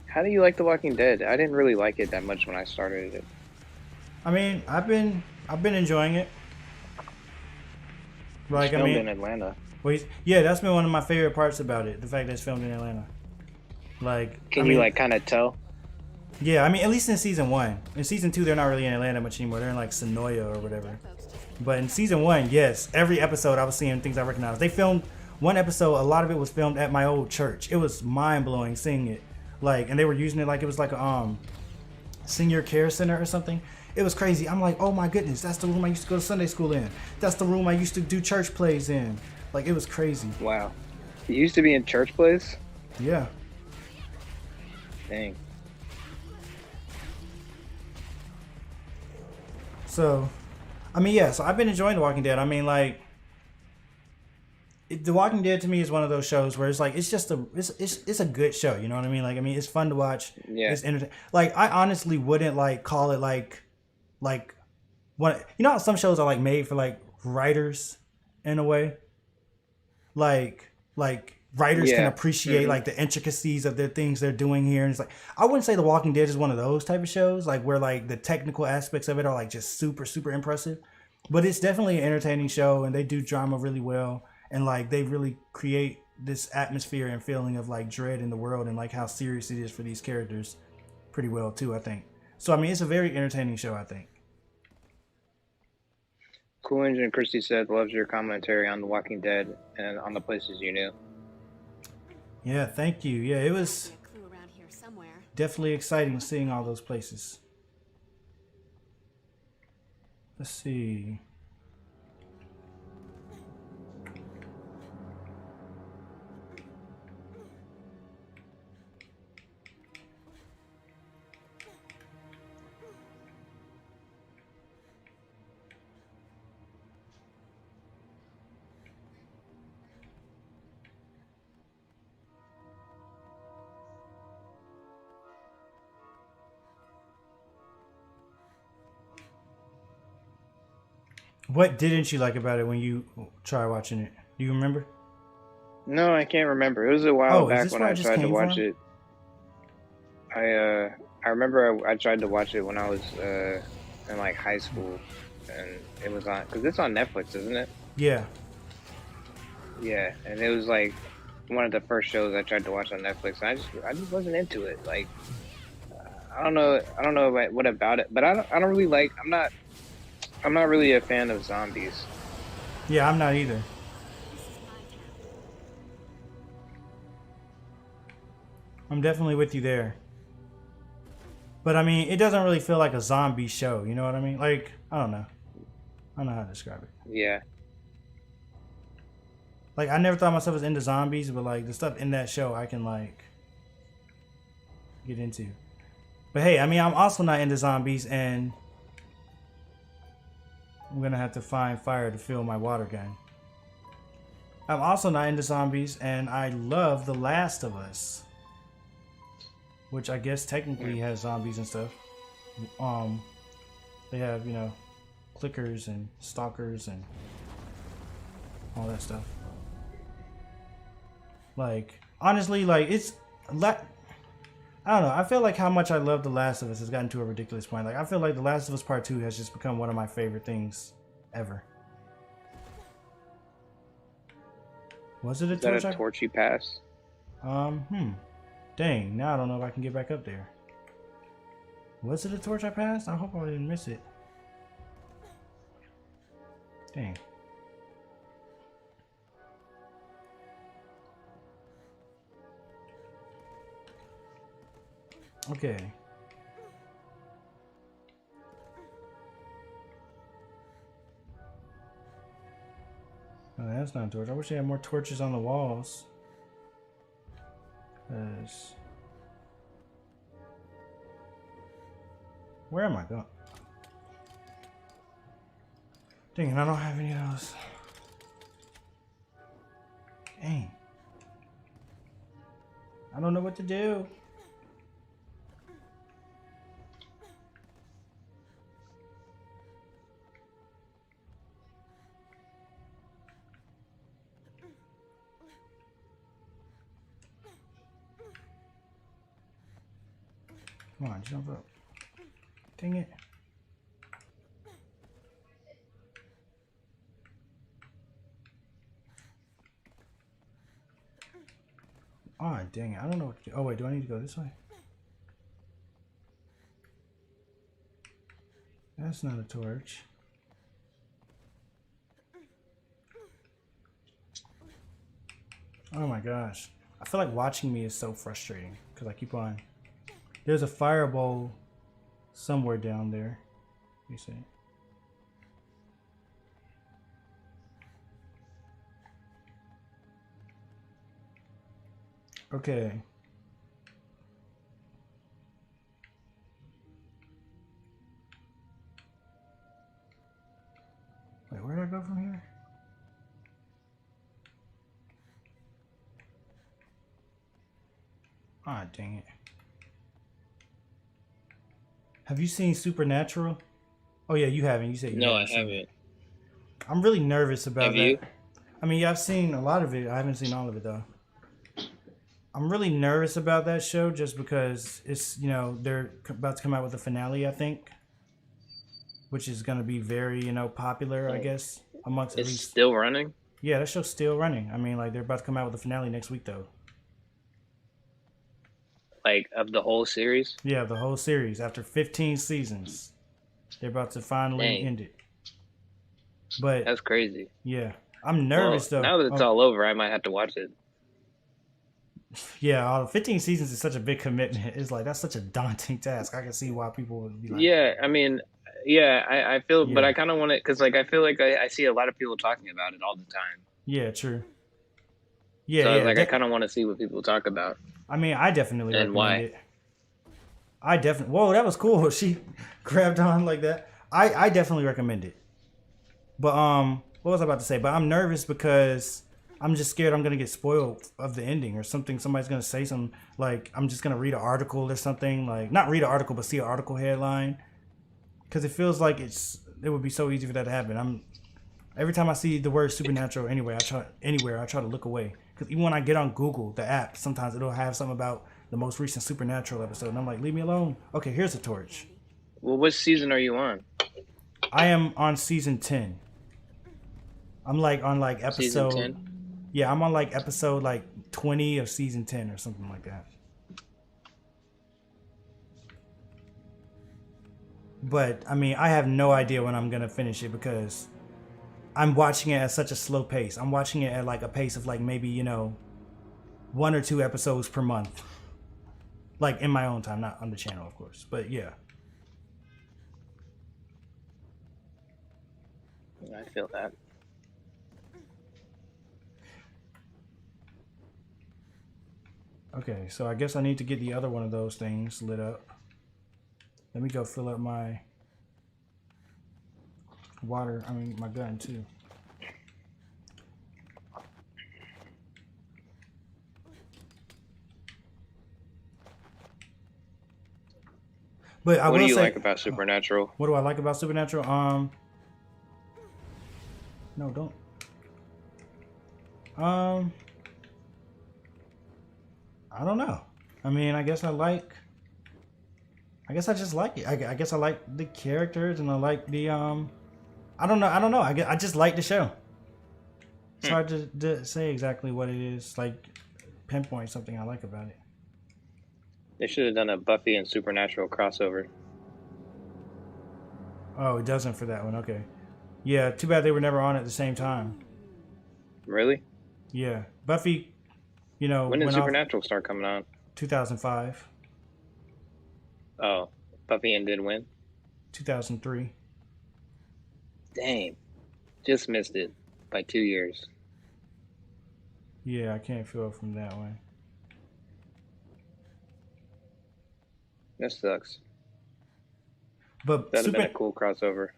How do you like The Walking Dead? I didn't really like it that much when I started it. I mean, I've been enjoying it. Like, It's filmed in Atlanta. well, yeah, that's been one of my favorite parts about it. The fact that it's filmed in Atlanta. Like, Can you like kind of tell? Yeah, I mean, at least in season 1. In season 2, they're not really in Atlanta much anymore. They're in like Sonoya or whatever. But in season 1, yes, every episode I was seeing things I recognized. They filmed one episode. A lot of it was filmed at my old church. It was mind blowing seeing it. Like, and they were using it like it was like a senior care center or something. It was crazy. I'm like, oh my goodness, that's the room I used to go to Sunday school in. That's the room I used to do church plays in. Like, it was crazy. Wow. You used to be in church plays? Yeah. Dang. So, I mean, yeah. So I've been enjoying The Walking Dead. I mean, like, The Walking Dead to me is one of those shows where it's like it's just it's a good show. You know what I mean? Like, I mean, it's fun to watch. Yeah. It's entertaining. Like, I honestly wouldn't like call it like what, you know how some shows are like made for like writers in a way. Like writers can appreciate like the intricacies of the things they're doing here, and it's like I wouldn't say The Walking Dead is one of those type of shows like where like the technical aspects of it are like just super impressive, but it's definitely an entertaining show, and they do drama really well, and like they really create this atmosphere and feeling of like dread in the world and like how serious it is for these characters pretty well too, I think. So I mean, it's a very entertaining show, I think. Cool Engine Christie said loves your commentary on The Walking Dead and on the places you knew. Yeah, thank you. Yeah, it was Clue around here somewhere. definitely exciting seeing all those places. Let's see. What didn't you like about it when you tried watching it? Do you remember? No, I can't remember. It was a while Is back this when where I I just tried to came watch from? it. I remember I tried to watch it when I was in like high school, and it was on because it's on Netflix, isn't it? Yeah. Yeah, and it was like one of the first shows I tried to watch on Netflix. And I just wasn't into it. Like I don't know what about it, but I don't really like. I'm not really a fan of zombies. Yeah, I'm not either. I'm definitely with you there. But I mean, it doesn't really feel like a zombie show, you know what I mean? Like, I don't know. I don't know how to describe it. Yeah. Like, I never thought myself was into zombies, but like the stuff in that show I can like get into. But hey, I mean, I'm also not into zombies, and I'm gonna have to find fire to fill my water gun. I'm also not into zombies, and I love The Last of Us, which I guess technically has zombies and stuff. They have, you know, clickers and stalkers and all that stuff. Like, honestly, like I don't know. I feel like how much I love The Last of Us has gotten to a ridiculous point. Like, I feel like The Last of Us Part 2 has just become one of my favorite things ever. Was it a Is that torch? a torch you pass? Dang, now I don't know if I can get back up there. Was it a torch I passed? I hope I didn't miss it. Dang. Okay. Oh, that's not a torch. I wish they had more torches on the walls. 'Cause... Where am I going? Dang it, I don't have any of those. Dang. I don't know what to do. Come on, jump up. Dang it. Oh, dang it. I don't know what to do. Oh, wait, do I need to go this way? That's not a torch. Oh my gosh. I feel like watching me is so frustrating because I keep on. There's a fire bowl somewhere down there. You see? Okay. Wait, where do I go from here? Ah, dang it. Have you seen Supernatural? Oh yeah, you haven't. You said you No, I haven't seen haven't. it. I'm really nervous about Have that. you? I mean, yeah, I've seen a lot of it. I haven't seen all of it though. I'm really nervous about that show just because it's, you know, they're about to come out with a finale, I think, which is going to be very, you know, popular, I guess, amongst at It's least. still running? Yeah, that show's still running. I mean, like, they're about to come out with a finale next week, though. Like, of the whole series? Yeah, the whole series. After 15 seasons, they're about to finally Dang. end it. But, That's crazy. yeah, I'm nervous, Well, though. now that it's all over, I might have to watch it. Yeah, 15 seasons is such a big commitment. It's like, that's such a daunting task. I can see why people would be like... Yeah, I mean, yeah, I feel, but Yeah. I kind of want it, because, like, I feel like I see a lot of people talking about it all the time. Yeah, true. Yeah, So, yeah. like, I kind of want to see what people talk about. I mean, I definitely And recommend why? it. I definitely... Whoa, that was cool. She grabbed on like that. I definitely recommend it. But, what was I about to say? But I'm nervous because I'm just scared I'm going to get spoiled of the ending or something. Somebody's going to say something like, I'm just going to read an article or something. Like, not read an article, but see an article headline. Because it feels like it would be so easy for that to happen. Every time I see the word supernatural anywhere, I try to look away. Because even when I get on Google, the app, sometimes it'll have something about the most recent supernatural episode. And I'm like, leave me alone. Okay, here's a torch. Well, what season are you on? I am on season 10. I'm like on like episode... Season 10? Yeah, I'm on like episode like 20 of season 10 or something like that. But, I mean, I have no idea when I'm going to finish it because I'm watching it at such a slow pace. I'm watching it at like a pace of like maybe, you know, 1 or 2 episodes per month. Like in my own time, not on the channel, of course. But yeah. I feel that. Okay, so I guess I need to get the other one of those things lit up. Let me go fill up my my gun too. But I What will do you say, like about Supernatural? what do I like about Supernatural? No, don't. I don't know. I mean, I guess I just like it. I guess I like the characters and I like the I don't know. I just like the show. It's hard to say exactly what it is, like pinpoint something I like about it. They should have done a Buffy and Supernatural crossover. Oh, it doesn't for that one. Okay. Yeah, too bad they were never on at the same time. Really? Yeah. Buffy, you know, When did went off Supernatural start coming on? 2005, Oh, Buffy and did win? 2003. Dang. Just missed it by 2 years. Yeah, I can't feel it from that way. That sucks. But That'd have been a cool crossover.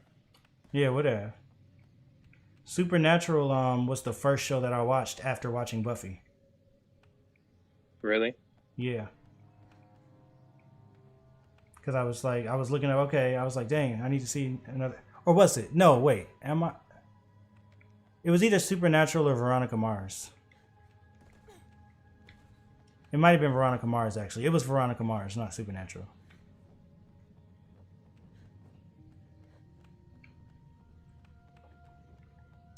Yeah, whatever. Supernatural was the first show that I watched after watching Buffy. Really? Yeah. Because I was looking at, okay, I was like, dang, I need to see another. Or was it? No, wait. Am I? It was either Supernatural or Veronica Mars. It might have been Veronica Mars, actually. It was Veronica Mars, not Supernatural.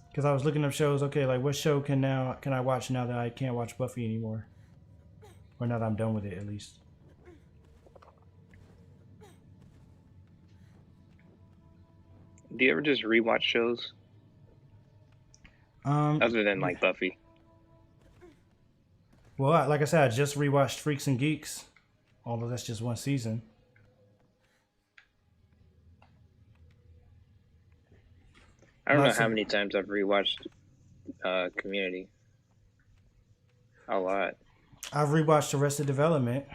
Because I was looking up shows, okay, like what show can I watch now that I can't watch Buffy anymore? Or now that I'm done with it, at least. Do you ever just rewatch shows? Other than like Buffy. Well, like I said, I just rewatched Freaks and Geeks. Although that's just one season. I don't know how many times I've rewatched Community. A lot. I've rewatched Arrested Development.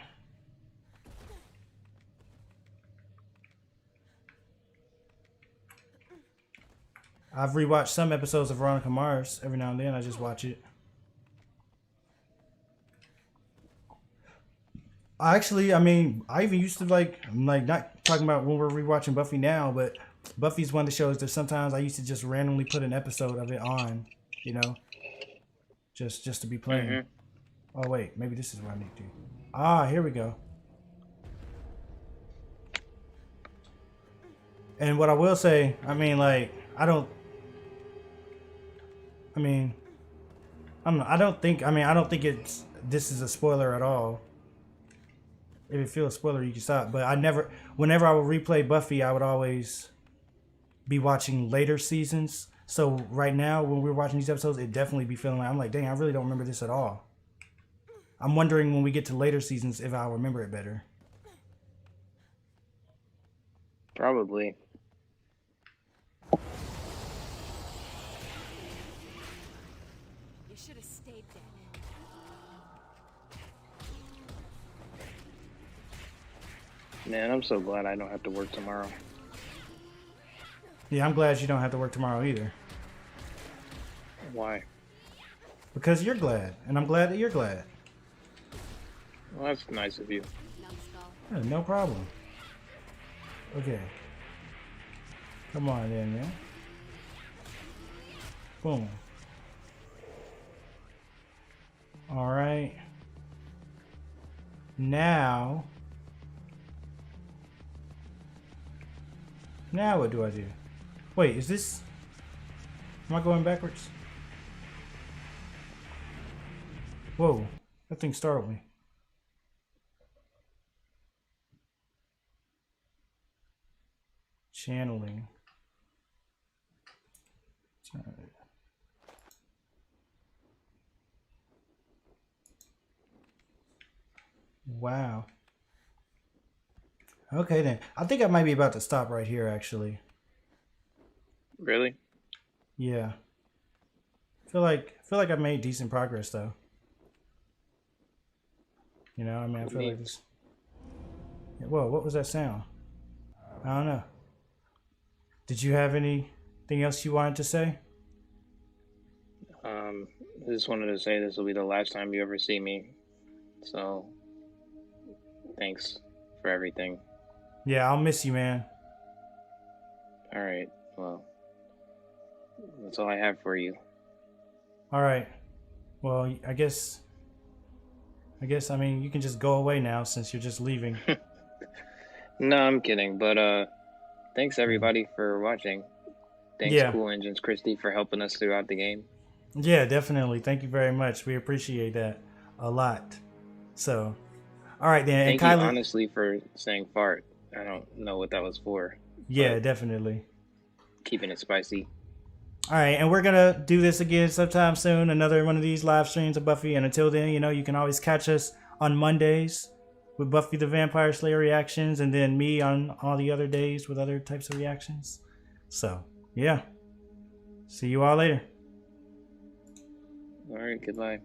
I've rewatched some episodes of Veronica Mars. Every now and then I just watch it. Actually, I mean, I even used to I'm not talking about when we're rewatching Buffy now, but Buffy's one of the shows that sometimes I used to just randomly put an episode of it on, you know, just to be playing. Mm-hmm. Oh wait, maybe this is what I need to do. Ah, here we go. And what I will say, I mean, like, I don't think this is a spoiler at all. If it feels a spoiler, you can stop. But whenever I would replay Buffy, I would always be watching later seasons. So right now, when we're watching these episodes, it definitely be feeling like, I'm like, dang, I really don't remember this at all. I'm wondering when we get to later seasons if I'll remember it better. Probably. You should have stayed dead. Man, I'm so glad I don't have to work tomorrow. Yeah, I'm glad you don't have to work tomorrow either. Why? Because you're glad, and I'm glad that you're glad. Well, that's nice of you. Yeah, no problem. Okay. Come on then, man. Boom. All right. Now what do I do? Wait, is this... Am I going backwards? Whoa, that thing startled me. Channeling. Wow. Okay then. I think I might be about to stop right here actually. Really? Yeah. Feel like I made decent progress though. You know, I mean, I feel like this. Whoa, what was that sound? I don't know. Did you have anything else you wanted to say? I just wanted to say this will be the last time you ever see me. So, thanks for everything. Yeah, I'll miss you, man. All right. Well, that's all I have for you. All right. Well, I guess, I mean, you can just go away now since you're just leaving. No, I'm kidding. But, thanks everybody for watching. Thanks, Cool Engines Christy, for helping us throughout the game. Yeah, definitely. Thank you very much. We appreciate that a lot. So, all right then. Thank you honestly for saying fart. I don't know what that was for. Yeah, definitely. Keeping it spicy. All right, and we're going to do this again sometime soon. Another one of these live streams of Buffy. And until then, you know, you can always catch us on Mondays with Buffy the Vampire Slayer reactions. And then me on all the other days with other types of reactions. So, yeah. See you all later. All right, goodbye.